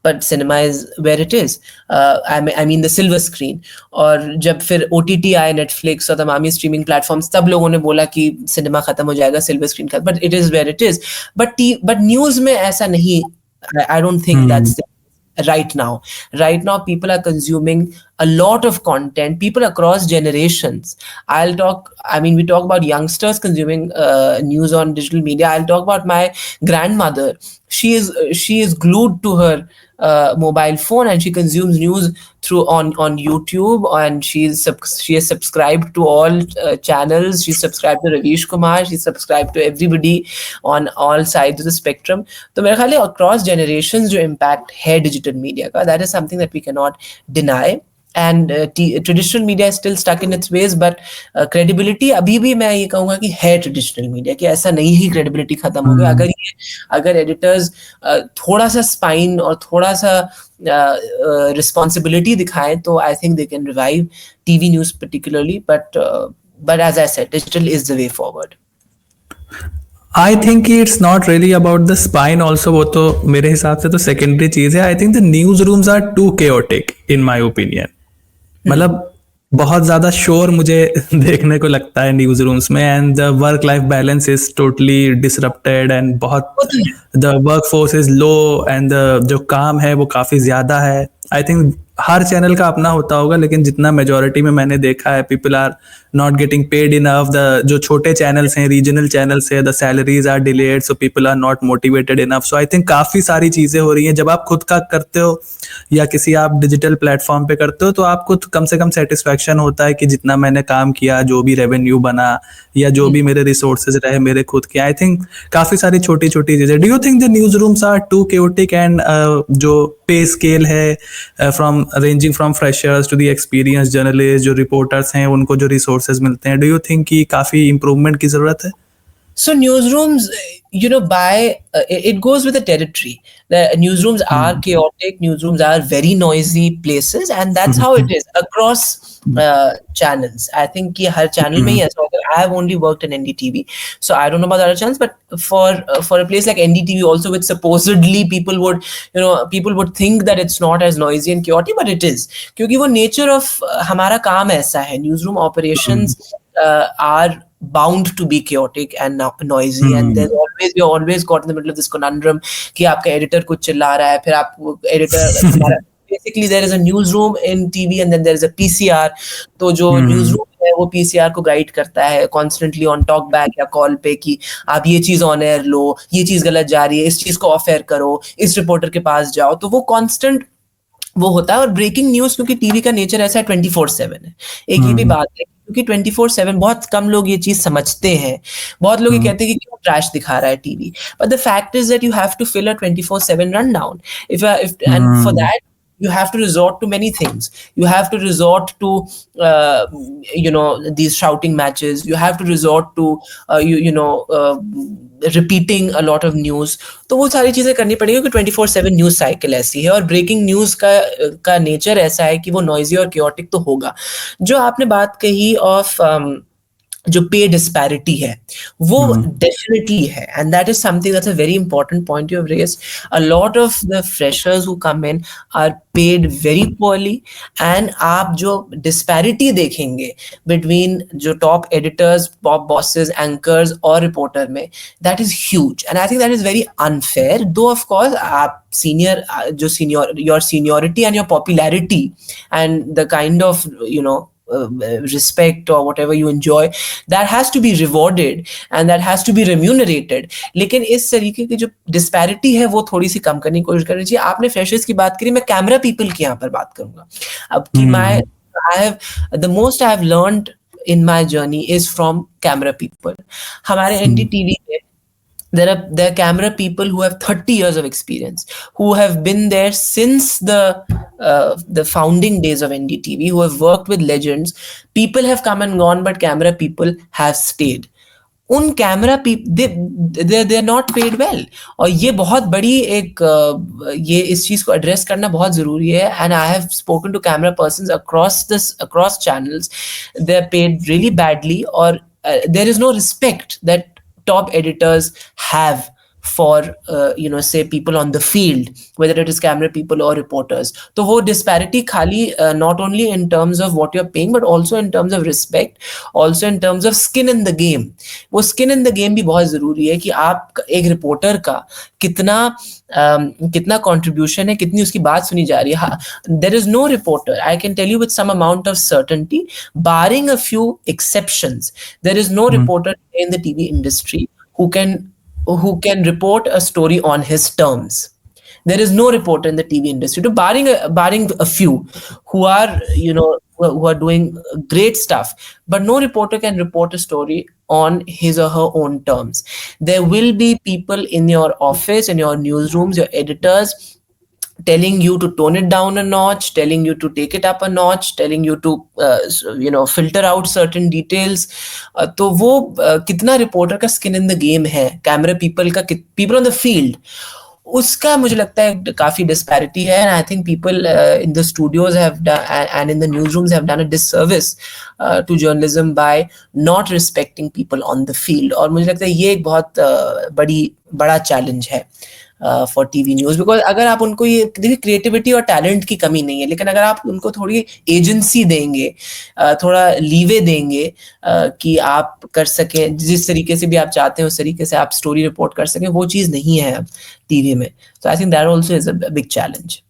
but cinema is where it is, I mean the silver screen. और जब फिर OTT आए, नेटफ्लिक्स और तमामी स्ट्रीमिंग प्लेटफॉर्म्स, तब लोगों ने बोला कि सिनेमा खत्म हो जाएगा, सिल्वर स्क्रीन खत्म, but it is where it is. But news में ऐसा नहीं, I don't think that's right now people are consuming a lot of content, people across generations. We talk about youngsters consuming news on digital media. I'll talk about my grandmother. She is glued to her mobile phone and she consumes news through on YouTube, and she is subscribed to all channels. She's subscribed to Ravish Kumar, she's subscribed to everybody on all sides of the spectrum. तो मेरे ख्याल है across generations जो impact है digital media का, that is something that we cannot deny. And traditional media is still stuck in its ways, but credibility अभी भी मैं ये कहूँगा कि है traditional media, कि ऐसा नहीं ही credibility खत्म हो गया. अगर editors थोड़ा सा spine और थोड़ा सा responsibility दिखाएं तो I think they can revive TV news particularly, but as I said, digital is the way forward. I think it's not really about the spine also. वो तो मेरे हिसाब से तो secondary चीज है. I think the newsrooms are too chaotic in my opinion. मतलब बहुत ज्यादा शोर मुझे देखने को लगता है न्यूज रूम्स में, and the work life balance is totally disrupted, and बहुत the workforce is low, and जो काम है वो काफी ज्यादा है. आई थिंक हर चैनल का अपना होता होगा, लेकिन जितना मेजोरिटी में मैंने देखा है, people are not getting paid enough. The जो छोटे चैनल्स हैं, रीजनल चैनल्स है, the salaries are delayed, so people are not motivated enough. So I think काफी सारी चीजें हो रही हैं. जब आप खुद का करते हो या किसी आप डिजिटल प्लेटफॉर्म पे करते हो, तो आपको कम से कम सेटिस्फैक्शन होता है कि जितना मैंने काम किया, जो भी रेवेन्यू बना या जो भी मेरे रिसोर्सेज रहे मेरे खुद के, आई थिंक काफी सारी छोटी छोटी चीजें. Do you think the news rooms are too chaotic, and जो पे स्केल है from ranging from freshers to the experience journalist, जो रिपोर्टर्स हैं, उनको जो रिसोर्सेज मिलते हैं, डू यू थिंक कि काफी इंप्रूवमेंट की जरूरत है? So newsrooms, it goes with the territory. The newsrooms are chaotic. Newsrooms are very noisy places, and that's how it is across channels. I think कि हर channel में ही ऐसा होगा. I have only worked in NDTV, so I don't know about the other channels. But for a place like NDTV, also, which supposedly people would think that it's not as noisy and chaotic, but it is. क्योंकि वो nature of हमारा काम ऐसा है. Newsroom operations are bound to be chaotic and noisy, and you're always caught in the middle of this conundrum कि आपका editor कुछ चिल्ला रहा है, फिर आप editor basically there is a newsroom in TV and then there is a PCR. तो जो newsroom है वो पीसीआर को गाइड करता है कॉन्स्टेंटली ऑन टॉक बैक या कॉल पे कि आप ये चीज ऑन एयर लो, ये चीज गलत जा रही है, इस चीज को ऑफ एयर करो, इस रिपोर्टर के पास जाओ। तो वो कांस्टेंट वो होता है। और ब्रेकिंग न्यूज, क्योंकि टीवी का नेचर ऐसा है 24/7 है, एक ये भी बात है क्योंकि 24/7 बहुत कम लोग ये चीज समझते हैं। बहुत लोग ये कहते हैं कि क्यों ट्रैश दिखा रहा है TV, but the fact is that you have to fill a 24/7 run down. If and for that you have to resort to many things. You have to resort to these shouting matches. You have to resort to repeating a lot of news. तो वो सारी चीजें करनी पड़ेगी क्योंकि 24/7 news cycle ऐसी है और ब्रेकिंग न्यूज का नेचर ऐसा है कि वो नॉइजी और क्योटिक तो होगा। जो आपने बात कही ऑफ जो पे डिस्पैरिटी है वो डेफिनेटली है, and that is something that's a very important point you have raised. A lot of the freshers who come in are paid very poorly, and आप जो डिस्पैरिटी देखेंगे बिटवीन जो top editors, top bosses, anchors और reporter में, that is huge, and I think that is very unfair. दो of course आप your seniority and your popularity and the kind of respect or whatever you enjoy, that has to be rewarded and that has to be remunerated. लेकिन इस तरीके की जो disparity है वो थोड़ी सी कम करने की कोशिश करनी चाहिए। आपने फ्रेशर्स की बात करी, मैं कैमरा पीपल की यहाँ पर बात करूंगा। अब कि the most I have learned in my journey is from camera people. हमारे NDTV में there are camera people who have 30 years of experience, who have been there since the founding days of NDTV, who have worked with legends. People have come and gone, but camera people have stayed. उन camera they are not paid well, और ये बहुत बड़ी एक ये इस चीज को एड्रेस करना बहुत जरूरी है। And I have spoken to camera persons across channels. they are paid really badly, और there is no respect that top editors have for say people on the field, whether it is camera people or reporters. तो वो disparity खाली not only in terms of what you're paying, but also in terms of respect, also in terms of skin in the game. वो skin in the game भी बहुत जरूरी है कि आप एक रिपोर्टर का कितना contribution है, कितनी उसकी बात सुनी जा रही है। There is no reporter, I can tell you with some amount of certainty, barring a few exceptions, there is no reporter in the TV industry who can report a story on his terms. There is no reporter in the TV industry, barring a few who are who are doing great stuff, but no reporter can report a story on his or her own terms. There will be people in your office, in your newsrooms, your editors, telling you to tone it down a notch, telling you to take it up a notch, telling you to filter out certain details. तो वो कितना reporter का skin in the game है, camera people का, people on the field, उसका मुझे लगता है काफी डिस्पैरिटी है। And I think people in the studios and in the news rooms have done a disservice to journalism by not respecting people on the field. और मुझे लगता है ये एक बहुत बड़ा चैलेंज है फॉर टीवी न्यूज, बिकॉज अगर आप उनको, ये देखिए क्रिएटिविटी और टैलेंट की कमी नहीं है, लेकिन अगर आप उनको थोड़ी एजेंसी देंगे, थोड़ा लीवे देंगे कि आप कर सकें जिस तरीके से भी आप चाहते हैं उस तरीके से आप स्टोरी रिपोर्ट कर सकें, वो चीज़ नहीं है अब टीवी में। तो I think that also is a big challenge.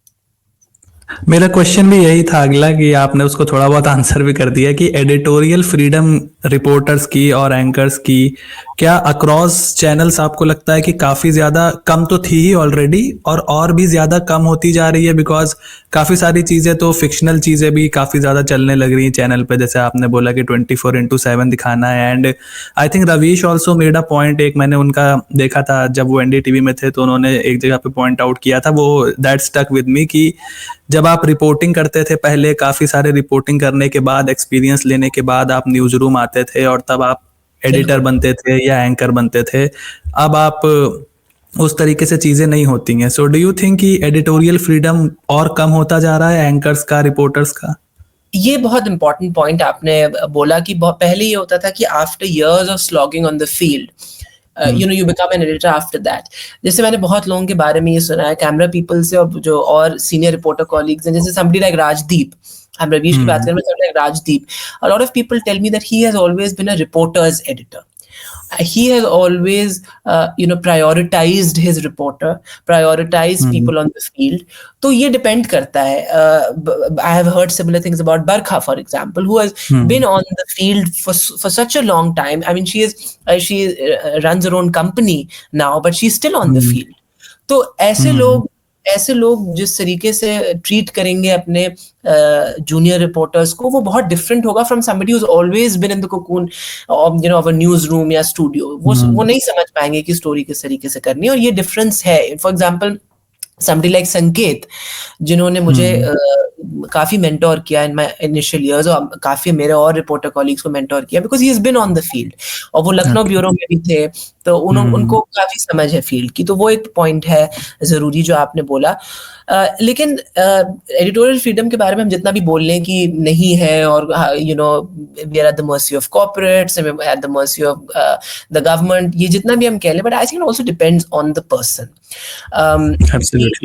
मेरा क्वेश्चन भी यही था अगला, कि आपने उसको थोड़ा बहुत आंसर भी कर दिया, कि एडिटोरियल फ्रीडम रिपोर्टर्स की और एंकर्स की क्या अक्रॉस चैनल्स आपको लगता है कि काफी ज्यादा कम तो थी ही ऑलरेडी और भी ज्यादा कम होती जा रही है? बिकॉज काफी सारी चीजें तो फिक्शनल चीजें भी काफी ज्यादा चलने लग रही हैं चैनल पे, जैसे आपने बोला कि 24/7 दिखाना है। And I think Ravish also made a point, एक मैंने उनका देखा था जब वो NDTV में थे, तो उन्होंने एक जगह पे पॉइंट आउट किया था, वो दैट स्टक विद मी, कि जब आप रिपोर्टिंग करते थे पहले, काफी सारे रिपोर्टिंग करने के बाद, एक्सपीरियंस लेने के बाद आप न्यूज रूम आते थे और तब आप एडिटर बनते थे या एंकर बनते थे। अब आप उस तरीके से चीजें नहीं होती हैं। सो डू यू थिंक कि एडिटोरियल फ्रीडम और कम होता जा रहा है एंकर्स का, रिपोर्टर्स का? ये बहुत इंपॉर्टेंट पॉइंट आपने बोला कि पहले ये होता था कि after years of slogging on the field you become an editor after that. जैसे मैंने बहुत लोगों के बारे में ये सुना है कैमरा पीपल से, और जो और सीनियर रिपोर्टर कॉलीग्स हैं, जैसे somebody like राजदीप, हम रवीश की बात करें, somebody like Rajdeep, a lot of people tell me that he has always been a reporter's editor. he has always prioritized his reporter, prioritized people on the field. तो ये depend करता है. I have heard similar things about Barkha, for example, who has been on the field for such a long time. I mean, she runs her own company now, but she's still on the field. तो ऐसे लोग जिस तरीके से treat करेंगे अपने junior reporters को, वो बहुत डिफरेंट होगा from somebody who has always been in the cocoon of a news room या स्टूडियो. वो नहीं समझ पाएंगे कि स्टोरी किस तरीके से करनी है, और ये डिफरेंस है. फॉर एग्जांपल somebody like संकेत, जिन्होंने मुझे काफी मेंटोर किया इन माय इनिशियल इयर्स, और काफी मेरे और रिपोर्टर कॉलीग्स को मेंटोर किया, because he has been on the field, और वो लखनऊ ब्यूरो में भी थे, तो उनको काफी समझ है फील्ड की. तो वो एक पॉइंट है जरूरी जो आपने बोला. लेकिन एडिटोरियल फ्रीडम के बारे में हम जितना भी बोल लें कि नहीं है, और we are at the mercy of corporates, at the mercy of the government, ये जितना भी हम कह लें, but I think also depends on the person.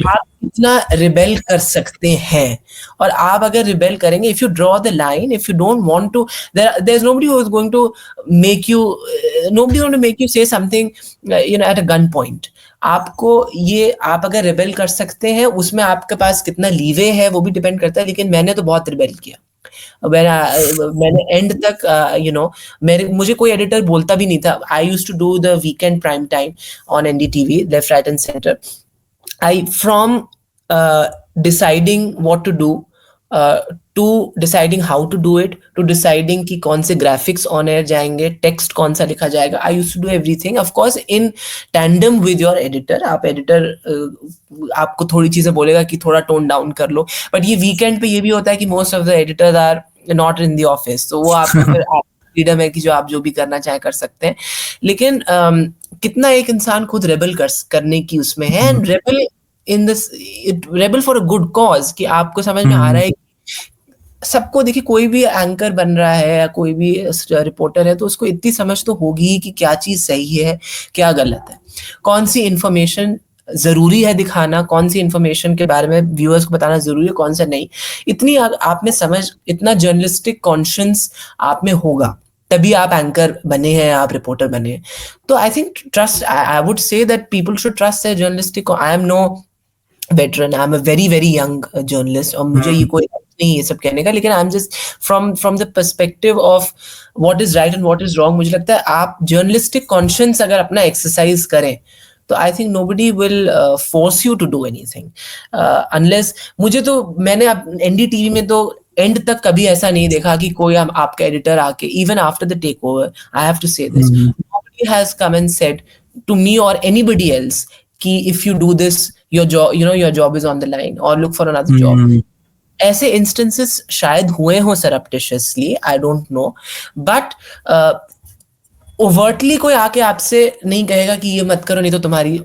आप कितना रिबेल कर सकते हैं, और आप अगर रिबेल करेंगे, if you draw the line, if you don't want to, there is nobody who is going to make you say something at a gun point. आपको आप अगर रिबेल कर सकते हैं, उसमें आपके पास कितना लीवे है वो भी डिपेंड करता है. लेकिन मैंने तो बहुत रिबेल किया. मैंने एंड तक मुझे कोई एडिटर बोलता भी नहीं था. I used to do the weekend prime time on NDTV, left right and centre. From deciding what to do, to deciding how to do it, to deciding कि कौन से graphics on air जाएंगे, text कौन सा लिखा जाएगा, I used to do everything, of course in tandem with your editor. आप editor आपको थोड़ी चीजें बोलेगा कि थोड़ा tone down कर लो, but ये weekend पे ये भी होता है कि most of the editors are not in the office, तो वो आपको फिर फ्रीडम है कि जो आप जो भी करना चाहे कर सकते हैं. लेकिन कितना एक इंसान खुद रेबल करने की उसमें है, and rebel for a good cause, कि आपको समझ में आ रहा है कि सबको, देखिए कोई भी एंकर बन रहा है या कोई भी रिपोर्टर है, तो उसको इतनी समझ तो होगी ही कि क्या चीज सही है, क्या गलत है, कौन सी इंफॉर्मेशन जरूरी है दिखाना, कौन सी इंफॉर्मेशन के बारे में व्यूअर्स को बताना जरूरी है, कौन सा नहीं. इतनी आप में समझ, इतना जर्नलिस्टिक कॉन्शियस आप में होगा, तभी आप एंकर बने हैं, आप रिपोर्टर बने हैं. तो I think trust, I would say that people should trust their journalistic. I am no veteran, I am a very very young journalist, और मुझे ये कोई नहीं ये सब कहने का, लेकिन I am just from the perspective of what is right and what is wrong. मुझे लगता है आप जर्नलिस्टिक कॉन्शियस अगर अपना एक्सरसाइज करें, तो I think nobody will force you to do anything, unless, मैंने एनडीटीवी में तो एंड तक कभी ऐसा नहीं देखा कि कोई आपका एडिटर आके, even after the takeover, I have to say this, nobody has come and said to me और एनीबडी एल्स कि if you do this, your job is on the line, और लुक फॉर अनदर जॉब. ऐसे instances शायद हुए हो surreptitiously, I don't know, but overtly कोई आके आपसे नहीं कहेगा कि ये मत करो, नहीं तो तुम्हारी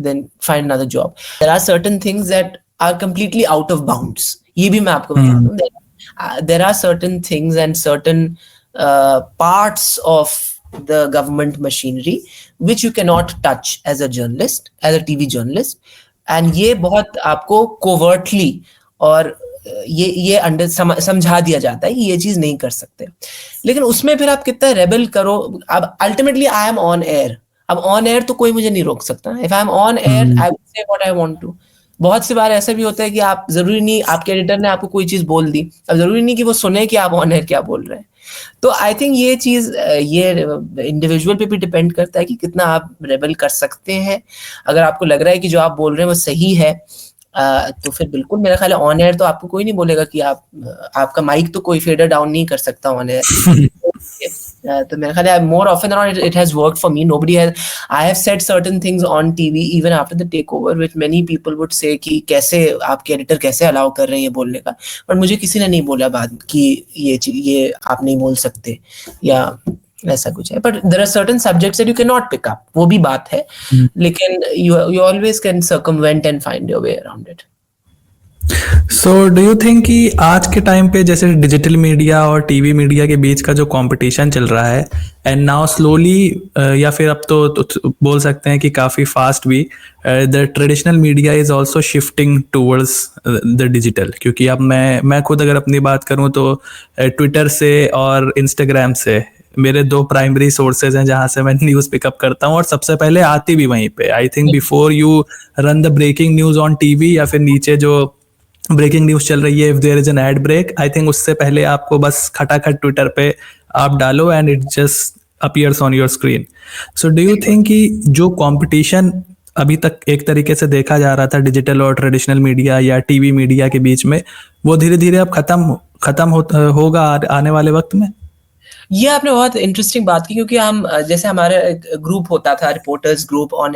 then find another job. There are certain things that are completely out of bounds. ये भी मैं आपको बता दूं. There are certain things and certain parts of the government machinery which you cannot touch as a journalist, as a TV journalist, and ये बहुत आपको covertly और ये समझा दिया जाता है कि ये चीज नहीं कर सकते. लेकिन उसमें फिर आप कितना रेबल करो. अब ultimately I am on air, अब ऑन एयर तो कोई मुझे नहीं रोक सकता. If I am on air, I will say what I want to. बहुत सी बार ऐसा भी होता है कि आप जरूरी नहीं, आपके एडिटर ने आपको कोई चीज बोल दी, अब जरूरी नहीं कि वो सुने कि आप ऑन एयर क्या बोल रहे हैं. तो आई थिंक ये चीज ये इंडिविजुअल पे भी डिपेंड करता है कि कितना आप रेबल कर सकते हैं. अगर आपको लग रहा है कि जो आप बोल रहे हैं वो सही है, तो फिर बिल्कुल मेरा ख्याल है ऑन एयर तो आपको कोई नहीं बोलेगा कि आपका माइक तो कोई फेडर डाउन नहीं कर सकता ऑन एयर. तो मेरा ख्याल है more often than not it has worked for me. I have said certain things on TV even after the takeover which many people would say कि कैसे आपके एडिटर कैसे अलाउ कर रहे हैं ये बोलने का, पर मुझे किसी ने नहीं बोला बाद कि ये आप नहीं बोल सकते या ऐसा कुछ है. But there are certain subjects that you can not pick up, वो भी बात है, लेकिन you always can circumvent and find your way around it. So do you think कि आज के टाइम पे जैसे डिजिटल मीडिया और टीवी मीडिया के बीच का जो कंपटीशन चल रहा है, एंड नाउ स्लोली या फिर अब तो बोल सकते हैं कि काफ़ी फास्ट भी, the traditional media is also shifting towards the digital, क्योंकि अब मैं खुद अगर अपनी बात करूं तो ट्विटर से और इंस्टाग्राम से मेरे 2 प्राइमरी सोर्सेज हैं जहां से मैं न्यूज़ पिकअप करता हूँ, और सबसे पहले आती भी वहीं पे। I think before you run the breaking news on TV, या फिर नीचे जो ब्रेकिंग न्यूज़ चल रही है, if there is an ad break, I think उससे पहले आपको बस खटाखट ट्विटर पे आप डालो and it just appears on your screen. So do you think कि जो कंपटीशन अभी तक एक तरीके से देखा जा रहा था डिजिटल और ट्रेडिशनल मीडिया या टीवी मीडिया के बीच में, वो धीरे धीरे अब खत्म होगा आने वाले वक्त में? ये आपने बहुत इंटरेस्टिंग बात की, क्योंकि हम जैसे हमारा एक ग्रुप होता था, reporters group on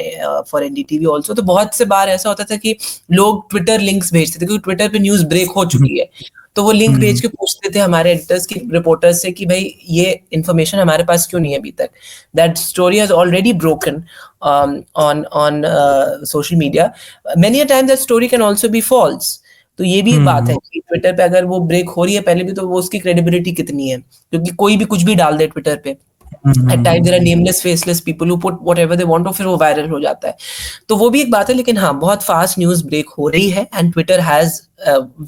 for NDTV also, तो बहुत से बार ऐसा होता था कि लोग ट्विटर लिंक्स भेजते थे, क्योंकि ट्विटर पे न्यूज़ ब्रेक हो चुकी है, तो वो लिंक भेज के पूछते थे हमारे एडिटर्स की, रिपोर्टर्स से, कि भाई ये इन्फॉर्मेशन हमारे पास क्यों नहीं है अभी तक, that story has already broken on social media, many a time that story can also be false. तो ये भी एक बात है कि ट्विटर पे अगर वो ब्रेक हो रही है पहले भी, तो वो उसकी क्रेडिबिलिटी कितनी है, क्योंकि कोई भी कुछ भी डाल दे ट्विटर पे, at time there are nameless faceless people who put whatever they want, और फिर वो वायरल हो जाता है। तो वो भी एक बात है, लेकिन हाँ, बहुत फास्ट न्यूज़ ब्रेक हो रही है, and Twitter has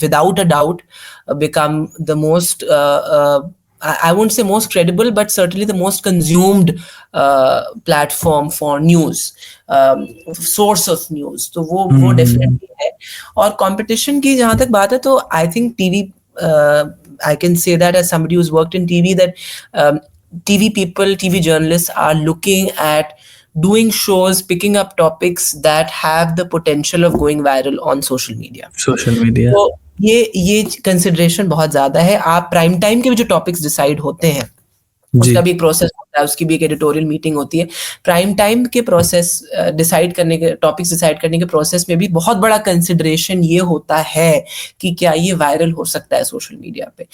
without a doubt become the most I won't say most credible, but certainly the most consumed platform for news, source of news. तो वो definitely है। और competition की जहाँ तक बात है, तो I think TV, I can say that as somebody who's worked in TV, that TV people, TV journalists are looking at doing shows, picking up topics that have the potential of going viral on social media. Social media, तो ये consideration बहुत ज्यादा है। आप prime time के भी जो topics decide होते हैं, उसका भी एक प्रोसेस होता है, उसकी भी एक एडिटोरियल मीटिंग होती है। प्राइम टाइम के प्रोसेस डिसाइड करने के, टॉपिक्स डिसाइड करने के प्रोसेस में भी बहुत बड़ा कंसिडरेशन ये होता है कि क्या ये वायरल हो सकता है सोशल मीडिया पे।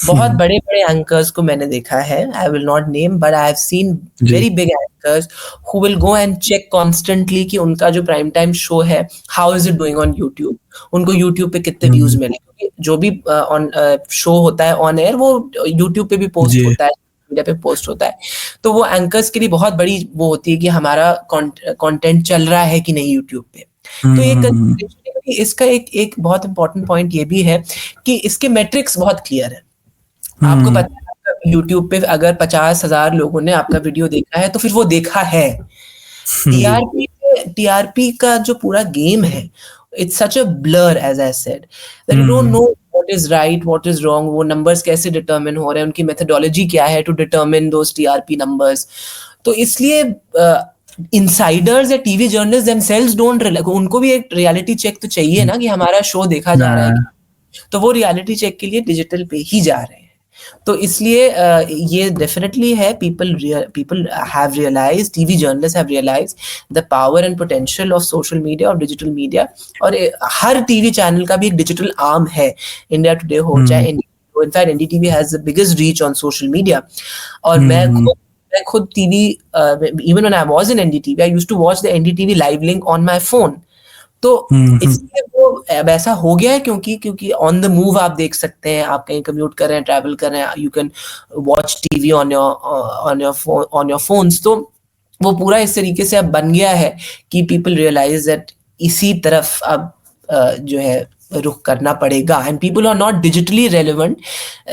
बहुत बड़े बड़े एंकर्स को मैंने देखा है, I will not name, but I have seen very big anchors who will go and check constantly कि उनका जो प्राइम टाइम शो है, how is it doing on YouTube, उनको यूट्यूब पे कितने व्यूज मिले, क्योंकि जो भी ऑन शो होता है ऑन एयर, वो यूट्यूब पे भी पोस्ट होता है, मीडिया पे पोस्ट होता है। तो वो एंकर्स के लिए बहुत बड़ी वो होती है कि हमारा कंटेंट चल रहा है कि नहीं यूट्यूब पे। तो एक इसका एक बहुत इंपॉर्टेंट पॉइंट ये भी है कि इसके मैट्रिक्स बहुत क्लियर है। आपको पता है यूट्यूब पे अगर 50,000 लोगों ने आपका वीडियो देखा है, तो फिर वो देखा है। टीआरपी का जो पूरा गेम है, it's such a blur, as I said, that you don't know what is right, what is wrong, वो numbers कैसे determine हो रहे हैं, उनकी methodology क्या है to determine those TRP numbers। तो इसलिए insiders या TV journalists themselves don't rely, उनको भी एक reality check तो चाहिए ना कि हमारा शो देखा जा रहा है, तो वो reality check के लिए डिजिटल पे ही जा रहे हैं। तो इसलिए ये डेफिनेटली है, people have realized, TV journalists have realized the power and potential of social media, of digital media। और हर टीवी चैनल का भी एक डिजिटल आर्म है, इंडिया टुडे हो चाहे in fact NDTV has the biggest reach on social media। और मैं खुद TV, even when I was in NDTV, I used to watch the NDTV live link on my phone। तो इसलिए वो ऐसा हो गया है, क्योंकि ऑन द मूव आप देख सकते हैं, आप कहीं कम्यूट कर रहे हैं, ट्रैवल कर रहे हैं, you can watch TV on your phones. तो वो पूरा इस तरीके से अब बन गया है कि पीपल रियलाइज दैट इसी तरफ अब जो है रुख करना पड़ेगा, and people are not digitally relevant,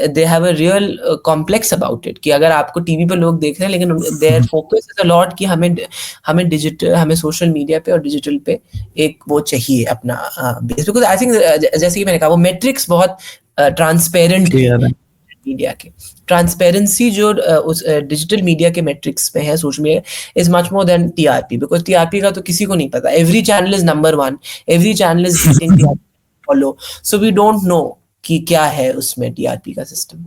they have a real complex about it, कि अगर आपको टीवी पे लोग देख रहे हैं, लेकिन their focus is a lot कि हमें डिजिटल, हमें सोशल मीडिया पे और डिजिटल पे एक वो चाहिए अपना बेस। बिकॉज आई थिंक जैसे कि मैंने कहा, वो मैट्रिक्स बहुत ट्रांसपेरेंट मीडिया के, ट्रांसपेरेंसी जो उस डिजिटल मीडिया के मैट्रिक्स में है, social media, is much more than TRP, because TRP का तो किसी को नहीं पता। Every channel is number 1, every channel is beating TRP follow, so we don't know कि क्या है उसमें टीआरपी का system.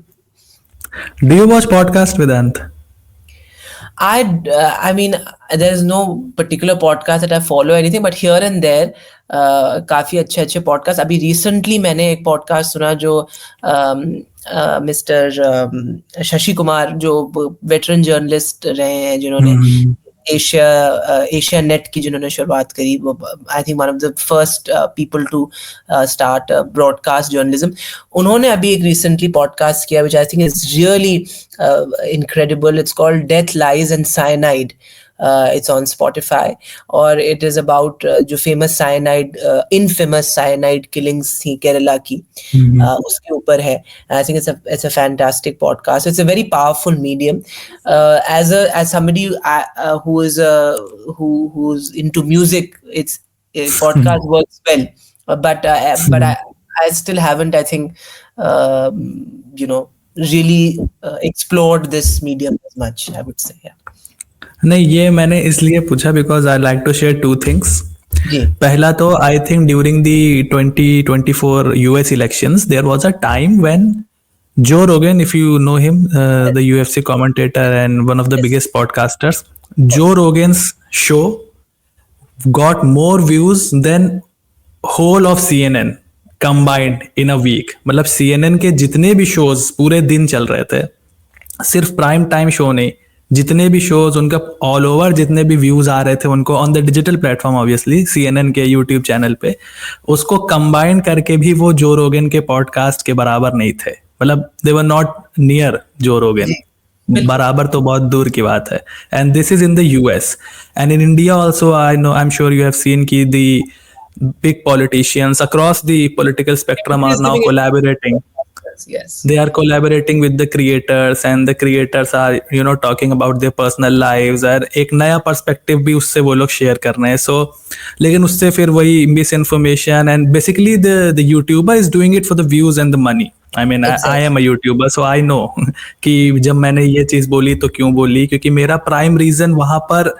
Do you watch podcast Vedant? I mean, there is no particular podcast that I follow anything, but here and there काफी अच्छे podcast. अभी recently मैंने एक पॉडकास्ट सुना जो मिस्टर शशि कुमार, जो वेटरन जर्नलिस्ट रहे हैं, जिन्होंने एशिया नेट की जिन्होंने शुरुआत करी, वो I think one of the first people to start broadcast journalism. उन्होंने अभी एक रिसेंटली पॉडकास्ट किया which I think is really incredible. It's called death, lies and cyanide. It's on Spotify, और it is about जो famous cyanide, infamous cyanide killings थी केरला की, उसके ऊपर है. I think it's a fantastic podcast. It's a very powerful medium. As somebody who's into music, it's podcast works well. But I still haven't, I think, really explored this medium as much, I would say. Yeah. नहीं, ये मैंने इसलिए पूछा because I like to share two things. जी. पहला तो I think during the 2024 US elections there was a time when Joe Rogan, if you know him, the UFC commentator and one of the biggest podcasters, Joe Rogan's show got more views than whole of CNN combined in a week. मतलब CNN के जितने भी shows पूरे दिन चल रहे थे, सिर्फ प्राइम टाइम शो नहीं, जितने भी शोज उनका ऑल ओवर जितने भी व्यूज आ रहे थे उनको on the digital platform, obviously CNN के यूट्यूब चैनल पे, उसको कंबाइन करके भी वो जो रोगन के पॉडकास्ट के बराबर नहीं थे. मतलब दे वर नॉट नियर जो रोगन. बराबर तो बहुत दूर की बात है. And this is in the US. And in India also I know, I am sure you have seen की the big politicians across the political spectrum are now collaborating. Yes. They are collaborating with the creators and the creators are talking about their personal lives और एक नया perspective भी उससे वो लोग share कर रहे हैं. सो लेकिन उससे फिर वही miss information and basically the YouTuber is doing it for the views and the money. I mean I am a YouTuber so I know कि जब मैंने ये चीज बोली तो क्यों बोली, क्योंकि मेरा प्राइम रीजन वहां पर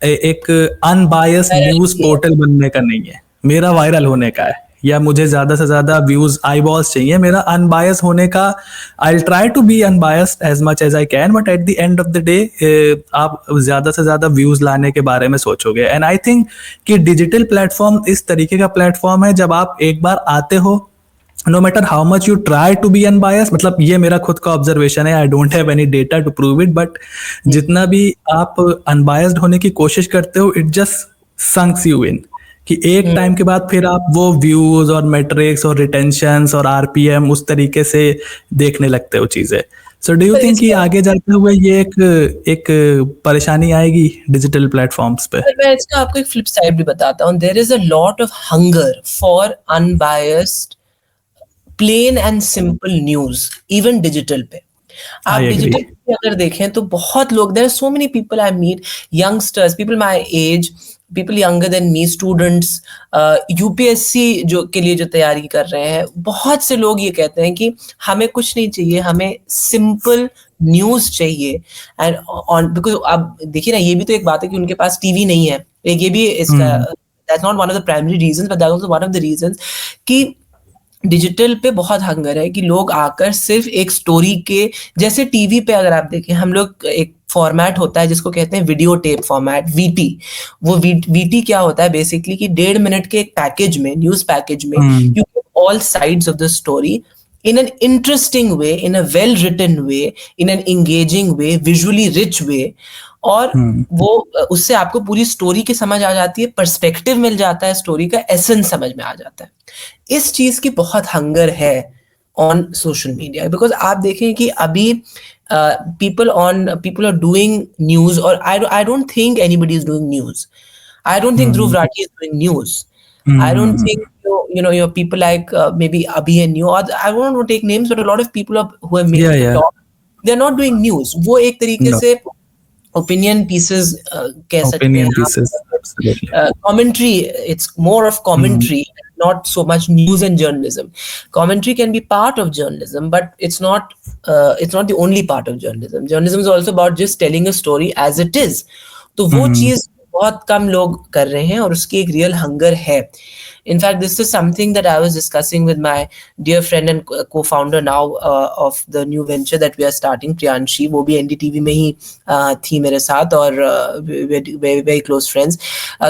एक अनबायस्ड न्यूज पोर्टल बनने का नहीं है, मेरा वायरल होने का है, या मुझे ज्यादा से ज्यादा व्यूज आई बॉल्स चाहिए. मेरा अनबायस होने का, I try to be unbiased as much as I can, but at the end of the day आप ज्यादा से ज्यादा व्यूज लाने के बारे में सोचोगे. एंड आई थिंक कि डिजिटल प्लेटफॉर्म इस तरीके का प्लेटफॉर्म है, जब आप एक बार आते हो, no matter how much you try to be unbiased, मतलब ये मेरा खुद का ऑब्जर्वेशन है, I don't have any data to prove it, but जितना भी आप अनबायस्ड होने की कोशिश करते हो, it just sucks you in कि एक टाइम के बाद फिर आप वो व्यूज और मेट्रिक्स और रिटेंशंस और आरपीएम उस तरीके से देखने लगते हो चीजें. सो डू यू थिंक कि आगे जाते हुए ये एक परेशानी आएगी डिजिटल प्लेटफॉर्म्स पे? मैं इसका आपको एक फ्लिप साइड भी बताता हूँ. There is a lot of hunger for unbiased plain and simple news even digital पे. आप डिजिटल पे अगर देखें तो बहुत लोग, there are so many people I meet, youngsters, people my age, people younger than me, students, UPSC जो के लिए जो तैयारी कर रहे हैं, बहुत से लोग ये कहते हैं कि हमें कुछ नहीं चाहिए, हमें सिंपल न्यूज चाहिए. एंड ऑन बिकॉज आप देखिए ना, ये भी तो एक बात है कि उनके पास टीवी नहीं है. एक ये भी इसका, that's not one of the primary reasons, but that was one of the reasons कि डिजिटल पे बहुत हंगर है कि लोग आकर सिर्फ एक स्टोरी के, जैसे टीवी पे अगर आप देखें, हम लोग एक फॉर्मेट होता है जिसको कहते हैं वीडियो टेप फॉर्मेट, वीटी. वो वीटी क्या होता है बेसिकली कि 1.5 मिनट के एक पैकेज में, न्यूज पैकेज में, you get all sides of the story in an interesting way, in a well written way, in an engaging way, visually rich way. और वो उससे आपको पूरी स्टोरी की समझ आ जाती है, पर्सपेक्टिव मिल जाता है, स्टोरी का एसेंस समझ में आ जाता है. इस चीज की बहुत हंगर है ऑन सोशल मीडिया, बिकॉज आप देखें कि अभी people are doing news, or I don't think anybody is doing news. I don't think Dhruv Rathi is doing news. I don't think your people like maybe Abhi and you, or I don't want to take names, but a lot of people who have made TikTok, they're not doing news. वो एक तरीके से opinion pieces कह सकते हैं. Opinion pieces, absolutely. Commentary, it's more of commentary, not so much news and journalism. Commentary can be part of journalism, but it's not the only part of journalism. Journalism is also about just telling a story as it is. तो वो चीज बहुत कम लोग कर रहे हैं, और उसकी एक रियल हंगर है. In fact, this is something that I was discussing with my dear friend and co-founder now of the new venture that we are starting, Priyanshi. वो भी NDTV में ही थी मेरे साथ, और very very close friends.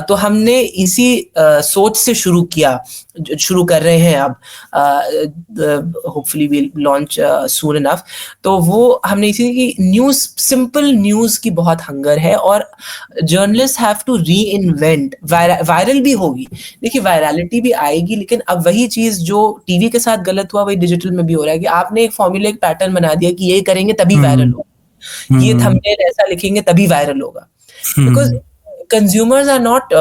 तो हमने इसी सोच से शुरू कर रहे हैं अब. Hopefully we'll launch soon enough. तो वो हमने इसी की न्यूज, सिंपल न्यूज की बहुत हंगर है, और journalist have to reinvent. Viral भी होगी, देखिए वायरलिटी भी आएगी, लेकिन अब वही चीज जो टीवी के साथ गलत हुआ वही डिजिटल में भी हो रहा है कि आपने एक फॉर्मूला, एक पैटर्न बना दिया कि ये करेंगे तभी वायरल होगा, ये थंबनेल ऐसा लिखेंगे तभी वायरल होगा. बिकॉज consumers are not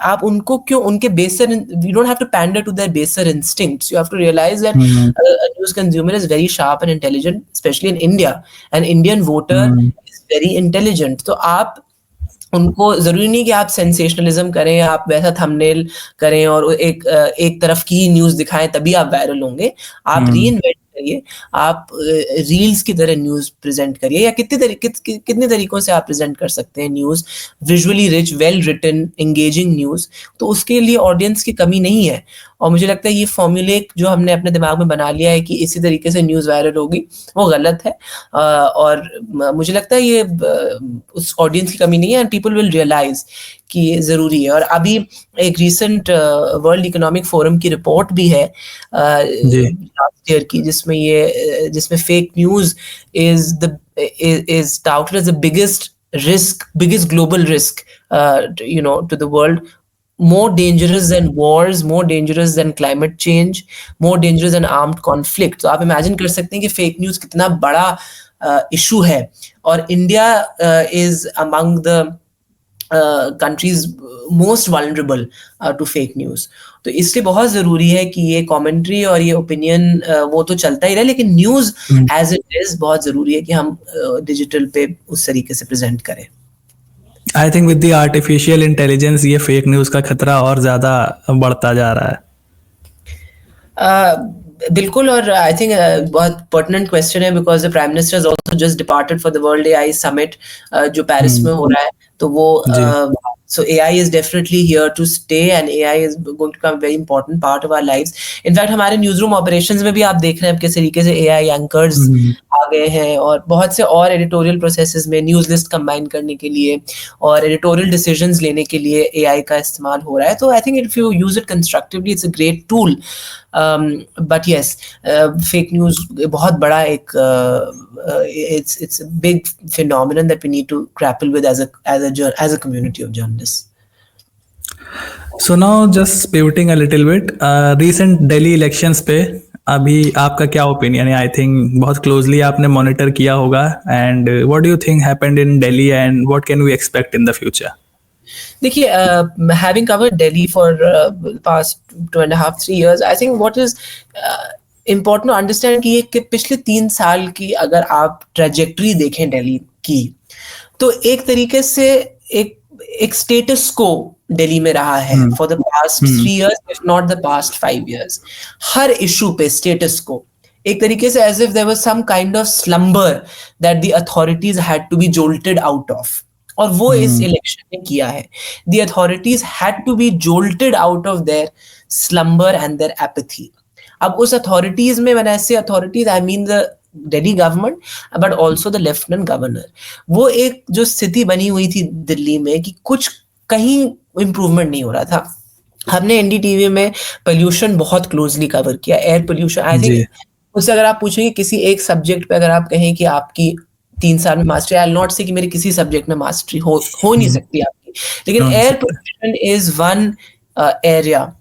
आप उनको क्यों उनके baser you don't have to pander to their baser instincts. You have to realize that a news consumer is very sharp and intelligent, especially in India. An Indian voter is very intelligent. तो आप उनको जरूरी नहीं कि आप sensationalism करें, आप वैसा थंबनेल करें और एक तरफ की न्यूज दिखाएं तभी आप वायरल होंगे. आप रीइन्वेंट करिए, आप रील्स की तरह न्यूज प्रेजेंट करिए, या कितने तरीकों से आप प्रेजेंट कर सकते हैं news, visually rich, well written, engaging news. तो उसके लिए ऑडियंस की कमी नहीं है. और मुझे लगता है ये फॉर्मूलेक जो हमने अपने दिमाग में बना लिया है कि इसी तरीके से न्यूज़ वायरल होगी, वो गलत है. और मुझे लगता है ये उस ऑडियंस की कमी नहीं है, एंड पीपल विल रियलाइज कि ये ज़रूरी है. और अभी एक रिसेंट वर्ल्ड इकोनॉमिक फोरम की रिपोर्ट भी है लास्ट ईयर की, जिसमें fake news is touted as the biggest global risk to the world, more dangerous than wars, more dangerous than climate change, more dangerous than armed conflict. तो आप imagine कर सकते हैं कि फेक न्यूज़ कितना बड़ा इशू है. और India is among the countries most vulnerable to fake news. तो इसलिए बहुत ज़रूरी है कि ये कमेंट्री और ये ओपिनियन वो तो चलता ही रहे, लेकिन न्यूज़ एज इट इज़ बहुत ज़रूरी है कि हम डिजिटल पे उस तरीके से प्रेजेंट करें. I think with the artificial intelligence ये फेक न्यूज़ का खतरा और ज़्यादा बढ़ता जा रहा है. बिल्कुल. और आई थिंक बहुत पर्टिनेंट क्वेश्चन है, because the prime minister is also just departed for the world AI summit जो पेरिस में हो रहा है. तो वो so AI is definitely here to stay, and AI is going to become a very important part of our lives. In fact, हमारे newsroom operations में भी आप देख रहे हैं किस तरीके से AI एंकर्स आ गए हैं, और बहुत से और एडिटोरियल प्रोसेसेस में न्यूज़ लिस्ट कंबाइन करने के लिए और एडिटोरियल डिसीजंस लेने के लिए AI का इस्तेमाल हो रहा है. तो I think if you use it constructively it's a great tool. But yes, fake news बहुत बड़ा एक it's a big phenomenon that we need to grapple with as a community of journalists. So now just pivoting a little bit, recent Delhi elections पे अभी आपका क्या opinion है? I think बहुत closely आपने मॉनिटर किया होगा, and what do you think happened in Delhi and what can we expect in the future? देखिए, having covered Delhi for past 2.5-3 years, I think what is important to understand कि पिछले 3 साल की अगर आप ट्रेजेक्टरी देखें दिल्ली की, तो एक तरीके से एक स्टेटस को दिल्ली में रहा है for the past 3 years, if not the past 5 years. Her issue पे स्टेटस को एक तरीके से as if there was some kind of slumber that the authorities had to be jolted out of. और वो इस इलेक्शन ने किया है. The authorities had to be jolted out of their slumber and their apathy. अब उस authorities में, when I say authorities, I mean the Delhi government, but also the Lieutenant Governor. वो एक जो स्थिति बनी हुई थी दिल्ली में कि कुछ कहीं इम्प्रूवमेंट नहीं हो रहा था. हमने NDTV में पोल्यूशन बहुत क्लोजली कवर किया, एयर पोल्यूशन. आई थिंक उससे अगर आप पूछेंगे किसी एक सब्जेक्ट पे, अगर आप कहें कि आपकी 3 साल में मास्टरी, आई विल नॉट से कि मेरी किसी सब्जेक्ट में मास्टरी हो नहीं सकती आपकी, लेकिन air pollution is one area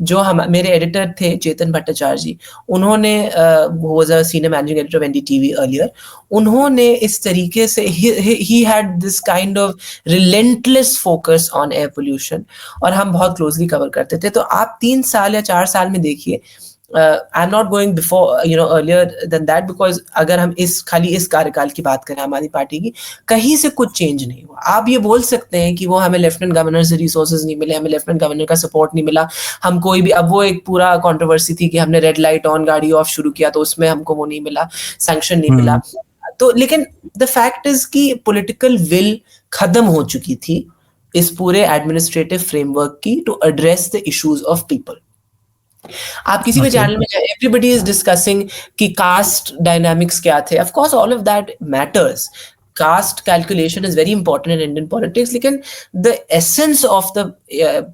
जो मेरे एडिटर थे चेतन भट्टाचार्य जी, उन्होंने वो was a senior managing editor of NDTV earlier, उन्होंने इस तरीके से he had this kind of relentless focus on air pollution, और हम बहुत क्लोजली कवर करते थे. तो आप 3 साल या 4 साल में देखिए, I am not going before earlier than that, because अगर हम खाली इस कार्यकाल की बात करें हमारी पार्टी की, कहीं से कुछ चेंज नहीं हुआ. आप ये बोल सकते हैं कि वो हमें लेफ्टिनेंट गवर्नर से रिसोर्सेज नहीं मिले, हमें लेफ्टिनेंट गवर्नर का सपोर्ट नहीं मिला, हम कोई भी, अब वो एक पूरा कंट्रोवर्सी थी कि हमने रेड लाइट ऑन गाड़ी ऑफ शुरू किया तो उसमें हमको वो नहीं मिला, सैंक्शन नहीं मिला. तो लेकिन द फैक्ट इज कि पॉलिटिकल विल खत्म हो चुकी थी इस पूरे एडमिनिस्ट्रेटिव फ्रेमवर्क की to address the issues of people. आप किसी भी चैनल में जाए, एवरीबडी इज डिस्कसिंग कि कास्ट डायनामिक्स क्या थे. Of course all of that matters, caste calculation is very important in Indian politics, लेकिन the essence of the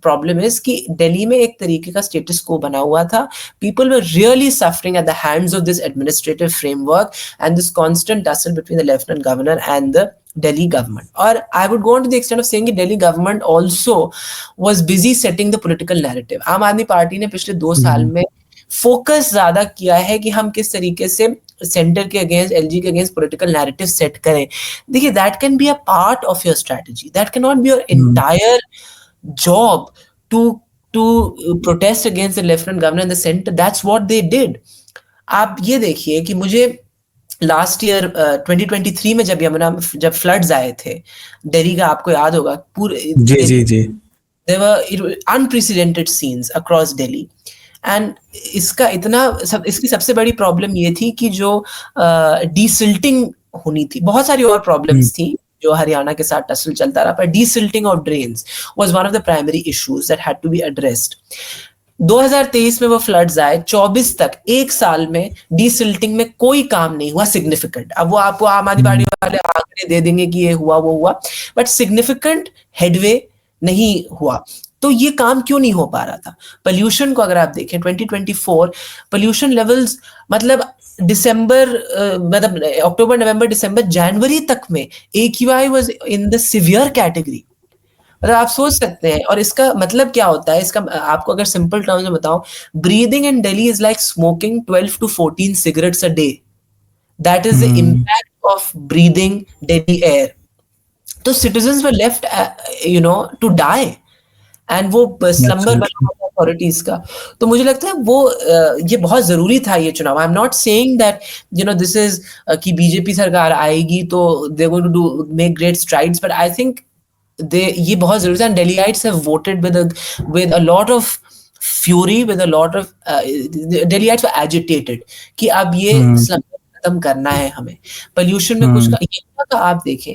problem is कि दिल्ली में एक तरीके का status quo बना हुआ था. People were really suffering at the hands of this administrative framework and this constant tussle between the Lieutenant Governor and the Delhi government. Or I would go on to the extent of saying that Delhi government also was busy setting the political narrative. आम Aadmi party ने पिछले 2 साल में focus ज्यादा किया है कि हम किस तरीके से सेंटर के अगेंस्ट, एलजी के अगेंस्ट पॉलिटिकल नैरेटिव सेट करें. देखिए, that can be a part of your strategy, that can not be your entire job to protest against the lieutenant governor in the center. That's what they did. आप ये देखिए कि मुझे last year 2023 में जब floods आए थे दिल्ली का, आपको याद होगा, पूरे जी जी जी. there were unprecedented scenes across Delhi. And इसकी सबसे बड़ी प्रॉब्लम ये थी कि जो डीसिल्टिंग होनी थी, बहुत सारी और प्रॉब्लम्स थी जो हरियाणा के साथ टसल चलता रहा, पर desilting of drains was one of the primary issues that had to be addressed. 2023 में वो फ्लड्स आए, 24 तक, एक साल में डीसिल्टिंग में कोई काम नहीं हुआ सिग्निफिकेंट. अब वो आपको आम आदमी पार्टी वाले आंकड़े दे देंगे कि ये हुआ वो हुआ, बट सिग्निफिकेंट हेडवे नहीं हुआ. तो ये काम क्यों नहीं हो पा रहा था? पोल्यूशन को अगर आप देखें 2024 पोल्यूशन लेवल्स, मतलब अक्टूबर नवंबर दिसंबर जनवरी तक में AQI was in the severe category. मतलब आप सोच सकते हैं. और इसका मतलब क्या होता है? इसका आपको अगर सिंपल टर्म्स में बताऊं, breathing in Delhi is like smoking 12 to 14 cigarettes a day. That is the impact of breathing Delhi air. तो citizens were left, to die. And वो स्लम्बर बना अथॉरिटीज का. तो मुझे लगता है वो ये बहुत जरूरी था ये चुनाव. I am not saying that this is कि बीजेपी सरकार आएगी तो they going to do make great strides, but I think ये बहुत जरूरी था. And Delhiites have voted with a lot of fury, with a lot of Delhiites were agitated कि अब ये स्लम्बर खत्म करना है हमें. पोल्यूशन में कुछ यमुना का आप देखें,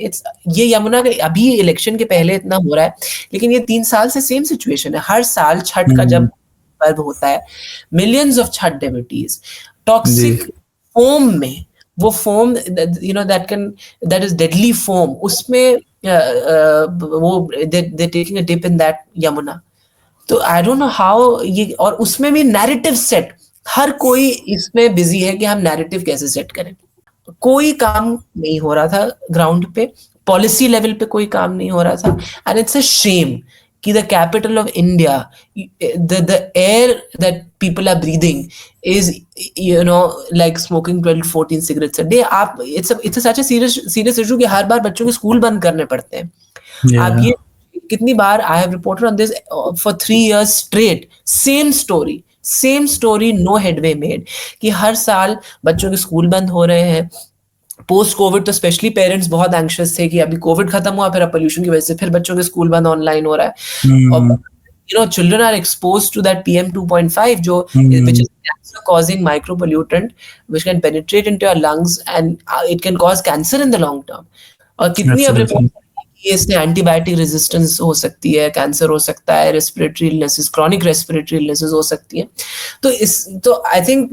ये यमुना का अभी इलेक्शन के पहले इतना हो रहा है, लेकिन ये 3 साल से सेम सिचुएशन है. हर साल छठ का जब पर्व होता है, millions of Chhath devotees toxic foam में, वो foam that is deadly foam, उसमें वो they taking a dip in that Yamuna. तो आई डोंट नो हाउ ये, और उसमें भी नैरेटिव सेट, हर कोई इसमें बिजी है कि हम नैरेटिव कैसे सेट करें. कोई काम नहीं हो रहा था ग्राउंड पे, पॉलिसी लेवल पे कोई काम नहीं हो रहा था. एंड इट्स अ शेम कि the capital of India, the air that people are breathing is like smoking 12-14 cigarettes a day. आप it's such a serious issue कि हर बार बच्चों के स्कूल बंद करने पड़ते हैं. आप ये कितनी बार, I have reported on this for 3 years straight, same story, no headway made, कि हर साल बच्चों के स्कूल बंद हो रहे हैं. पोस्ट कोविड तो स्पेशली पेरेंट्स बहुत एंग्शियस थे कि अभी कोविड खत्म हुआ, फिर अब पोल्यूशन की वजह से फिर बच्चों के स्कूल बंद ऑनलाइन हो रहा है. और children are exposed to that PM 2.5, which is cancer causing micro pollutant which can penetrate into your lungs and it can cause cancer in the long term. और कितनी अब रिपोर्ट इससे एंटीबायोटिक रेजिस्टेंस हो सकती है, कैंसर हो सकता है, respiratory illnesses, chronic respiratory illnesses हो सकती हैं. तो I think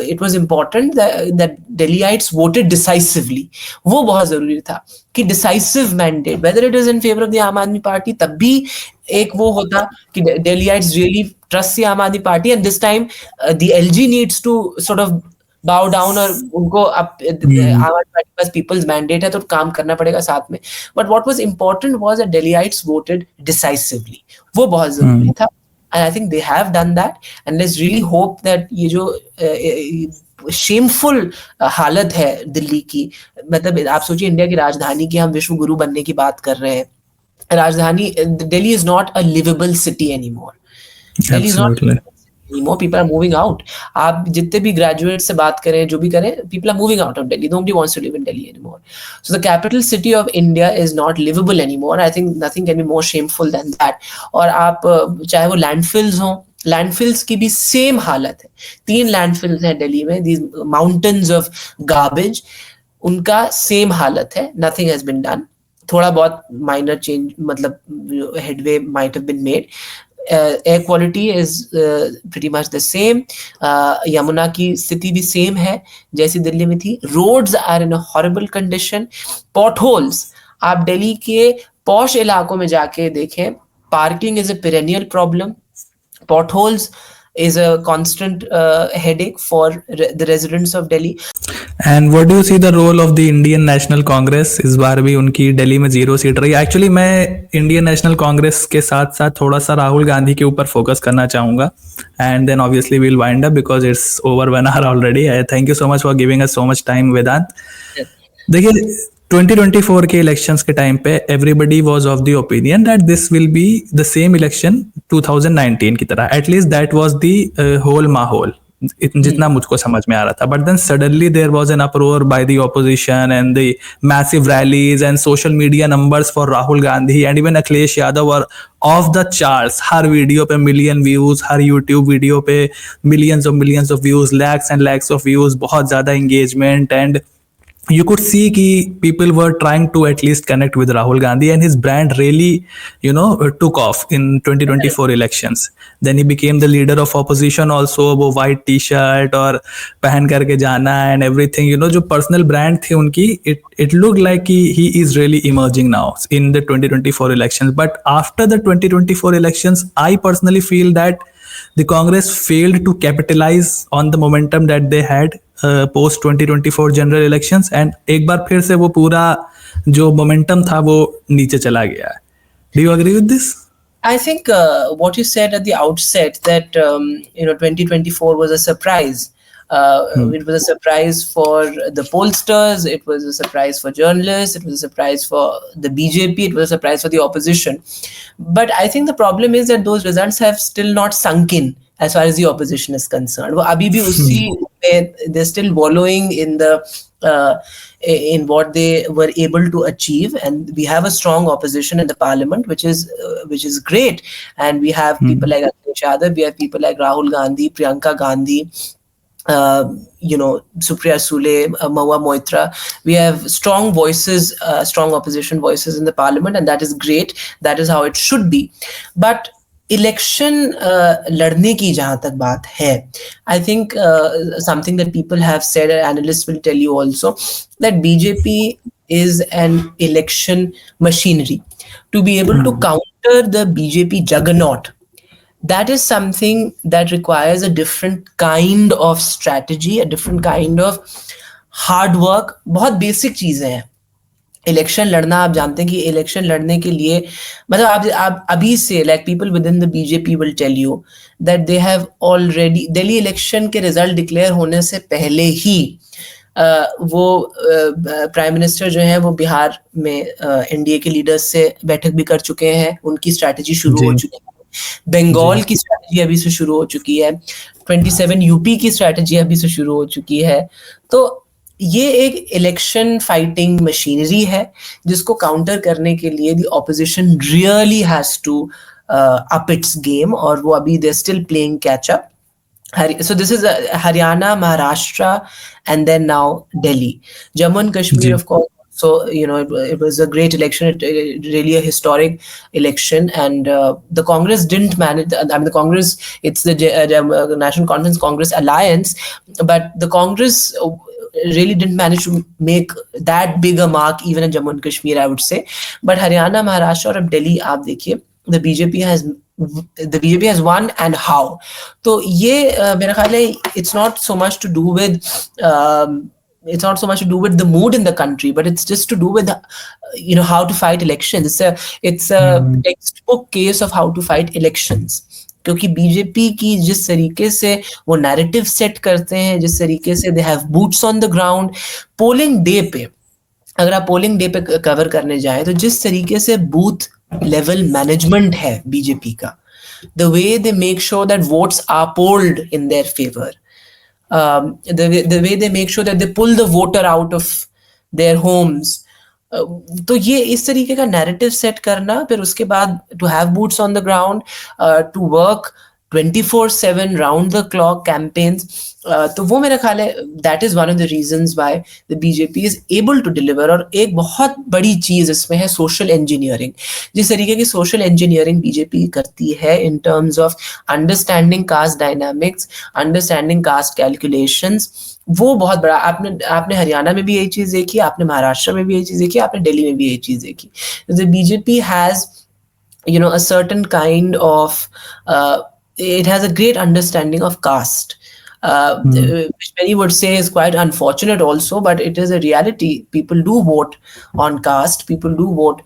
it was important that Delhiites voted decisively. वो बहुत जरूरी था कि decisive mandate, whether it is in favour of the Aam Aadmi party, तब भी एक वो होता कि दिल्लीइट्स really trust the Aam Aadmi Party, and this time the LG needs to sort of bow down, और उनको अब हमारे पास पीपल्स मैंडेट है तो काम करना पड़ेगा साथ में. But what was important was that Delhiites voted decisively. वो बहुत जरूरी था, and I think they have done that. And let's really hope that ये जो शेमफुल हालत है दिल्ली की, मतलब आप सोचिए इंडिया की राजधानी की हम विश्व गुरु बनने की बात कर रहे हैं. राजधानी Delhi is not a livable city anymore. Delhi is not anymore. People are moving out. आप जितने भी ग्रेजुएट से बात करें, जो भी करें, people are moving out of Delhi. Nobody wants to live in Delhi anymore. So the capital city of India is not livable anymore. I think nothing can be more shameful than that. और आप चाहे वो landfills हों, landfills की भी same हालत है. 3 landfills हैं दिल्ली में, these mountains of garbage, उनका सेम हालत है. Nothing has been done. थोड़ा बहुत माइनर चेंज, मतलब headway might have been made. Air quality is pretty much the same. Yamuna की स्थिति भी सेम है जैसी दिल्ली में थी. Roads are in a horrible condition. Potholes, आप दिल्ली के पॉश इलाकों में जाके देखें, parking is a perennial problem. Potholes is a constant headache for the residents of Delhi. And what do you see the role of the Indian National Congress? इस बार भी उनकी दिल्ली में 0 सीट रही। एक्चुअली मैं इंडियन नेशनल कांग्रेस के साथ साथ थोड़ा सा राहुल गांधी के ऊपर फोकस करना चाहूँगा, and then obviously we'll wind up because it's over 1 hour already. Thank you so much for giving us so much time Vedant. देखिए 2024 के इलेक्शंस के टाइम पे everybody was of the opinion that this will be the same election 2019 की तरह, at least that was the whole माहौल जितना मुझको समझ में आ रहा था। But then suddenly there was an uproar by the opposition and the massive rallies and social media numbers for Rahul Gandhi and even Akhilesh Yadav were of the charts. Her video पे million views, हर YouTube video पे millions of views, lakhs and lakhs of views, बहुत ज्यादा engagement, and you could see ki people were trying to at least connect with Rahul Gandhi, and his brand really, took off in 2024 elections. Then he became the leader of opposition also, वो white t-shirt और पहन करके जाना and everything, जो personal brand थी उनकी, it looked like he is really emerging now in the 2024 elections. But after the 2024 elections, I personally feel that the Congress failed to capitalize on the momentum that they had post 2024 general elections, and एक बार फिर से वो पूरा जो momentum था वो नीचे चला गया है। Do you agree with this? I think what you said at the outset, that 2024 was a surprise. It was a surprise for the pollsters, it was a surprise for journalists, it was a surprise for the BJP, it was a surprise for the opposition. But I think the problem is that those results have still not sunk in as far as the opposition is concerned. वो अभी भी उसी they're still wallowing in the in what they were able to achieve, and we have a strong opposition in the parliament, which is great, and we have people like Akhilesh Yadav, we have people like Rahul Gandhi, Priyanka Gandhi, Supriya Sule, Mahua Moitra. We have strong voices, strong opposition voices in the parliament, and that is great. That is how it should be. But election लड़ने की जहां तक बात है, I think something that people have said, analyst will tell you also, that BJP is an election machinery. To be able to counter the BJP juggernaut, that is something that requires a different kind of strategy, a different kind of hard work. बहुत basic चीजें हैं। Election लड़ना, आप जानते हैं कि election लड़ने के लिए मतलब आप अभी से, like people with in the BJP will tell you that they have already, Delhi election के रिजल्ट डिक्लेयर होने से पहले ही वो प्राइम मिनिस्टर जो है वो बिहार में एनडीए के लीडर्स से बैठक भी कर चुके हैं, उनकी स्ट्रैटेजी शुरू हो चुकी है, बंगाल की स्ट्रैटेजी अभी से शुरू हो चुकी है, 27 यूपी की स्ट्रैटेजी अभी से शुरू हो चुकी है। तो ये एक इलेक्शन फाइटिंग मशीनरी है जिसको काउंटर करने के लिए the opposition really has to up its game, और वो अभी they still playing catch up. So this is Haryana, Maharashtra, and then now Delhi. Jammu and Kashmir, of course. So, it was a great election, really a historic election. And the Congress didn't manage, I mean, the Congress, it's the National Conference Congress Alliance, but the Congress really didn't manage to make that big a mark even in Jammu and Kashmir, I would say. But Haryana, Maharashtra और Delhi आप देखिए, the BJP has won, and how. तो ये मेरा ख्याल है it's not so much to do with the mood in the country, but it's just to do with how to fight elections. It's a textbook case of how to fight elections. क्योंकि BJP की जिस तरीके से वो narrative set करते हैं, जिस तरीके से they have boots on the ground, polling day पे अगर आप पोलिंग डे पे कवर करने जाएं तो जिस तरीके से बूथ लेवल मैनेजमेंट है बीजेपी का, the way they make sure that votes are polled in their favour, the way they make sure that they pull the voter out of their homes. तो ये इस तरीके का नैरेटिव सेट करना, फिर उसके बाद to have boots on the ground, to work 24/7 round the clock campaigns, तो वो मेरा ख्याल है that is one of the reasons why the BJP is able to deliver. और एक बहुत बड़ी चीज इसमें है सोशल इंजीनियरिंग। जिस तरीके की सोशल इंजीनियरिंग बीजेपी करती है in terms of understanding caste dynamics, understanding caste calculations, वो बहुत बड़ा। आपने हरियाणा में भी यही चीज देखी, आपने महाराष्ट्र में भी यही चीज देखी, आपने दिल्ली में भी यही चीज देखी। The BJP has a certain kind of it has a great understanding of caste, which many would say is quite unfortunate also, but it is a reality. People do vote on caste. People do vote.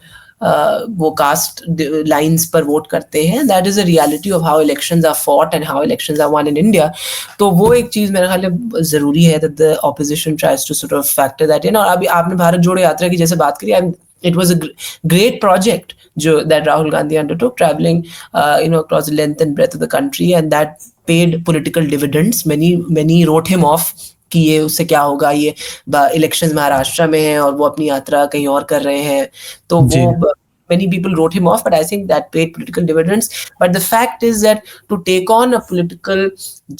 वो caste lines पर vote करते हैं. That is a reality of how elections are fought and how elections are won in India. तो वो एक चीज मेरे ख्याल में जरूरी है that the opposition tries to sort of factor that in. और अभी आपने भारत जोड़ो यात्रा की जैसे बात करी, it was a great project that Rahul Gandhi undertook, traveling across the length and breadth of the country, and that paid political dividends. Many wrote him off कि ये उससे क्या होगा, ये इलेक्शंस महाराष्ट्र में है और वो अपनी यात्रा कहीं और कर रहे हैं. तो वो many people wrote him off, but I think that paid political dividends. But the fact is that to take on a political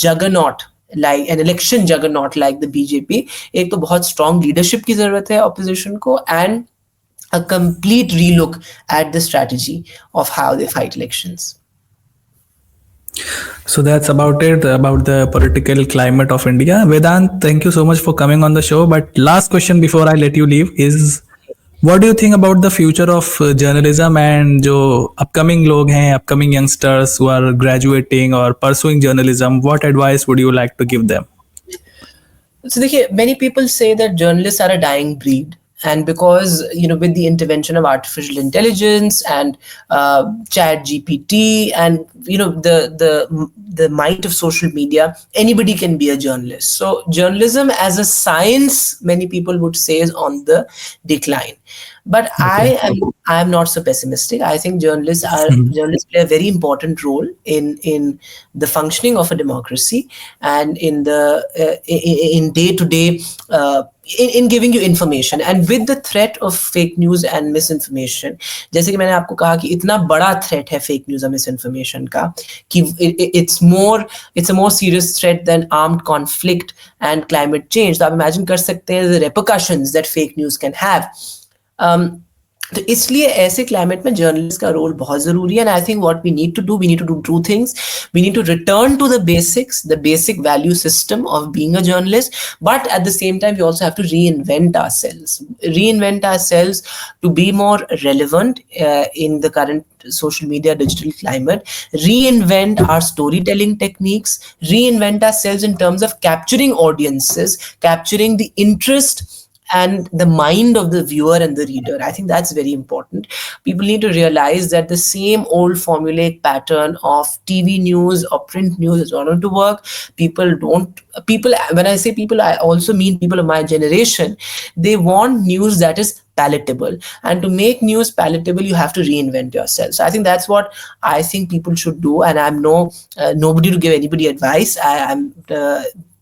juggernaut, like an election juggernaut like the BJP, एक तो बहुत strong leadership की जरूरत है opposition को, and a complete relook at the strategy of how they fight elections. So that's about it, about the political climate of India. Vedant, thank you so much for coming on the show. But last question before I let you leave is, what do you think about the future of journalism and जो upcoming लोग हैं, upcoming youngsters who are graduating or pursuing journalism? What advice would you like to give them? So देखिए, many people say that journalists are a dying breed. And because, with the intervention of artificial intelligence and chat GPT and, the might of social media, anybody can be a journalist. So journalism as a science, many people would say, is on the decline. But I am not so pessimistic. I think journalists play a very important role in the functioning of a democracy and in the in day-to-day in giving you information. And with the threat of fake news and misinformation, जैसे कि मैंने आपको कहा कि इतना बड़ा threat है fake news और misinformation का कि it's a more serious threat than armed conflict and climate change. तो आप imagine कर सकते हैं the repercussions that fake news can have. तो इसलिए ऐसे क्लाइमेट में जर्नलिस्ट का रोल बहुत जरूरी है. And I think what we need to do two things. We need to return to the basic value system of being a journalist, but at the same time we also have to reinvent ourselves to be more relevant in the current social media digital climate, reinvent our storytelling techniques, reinvent ourselves in terms of capturing audiences, capturing the interest and the mind of the viewer and the reader. I think that's very important. People need to realize that the same old formulaic pattern of TV news or print news is not going to work. When I say people, I also mean people of my generation. They want news that is palatable, and to make news palatable you have to reinvent yourself. So I think that's what I think people should do, and I'm nobody to give anybody advice. I'm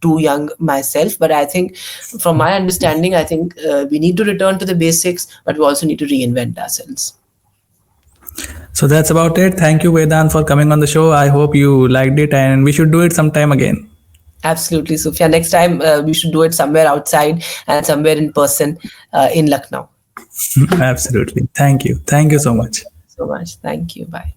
too young myself, but I think from my understanding, I think we need to return to the basics, but we also need to reinvent ourselves. So that's about it. Thank you, Vedant, for coming on the show. I hope you liked it, and we should do it sometime again. Absolutely, Sufyan. Next time we should do it somewhere outside and somewhere in person in Lucknow. Absolutely. Thank you so much. So much. Thank you. Bye.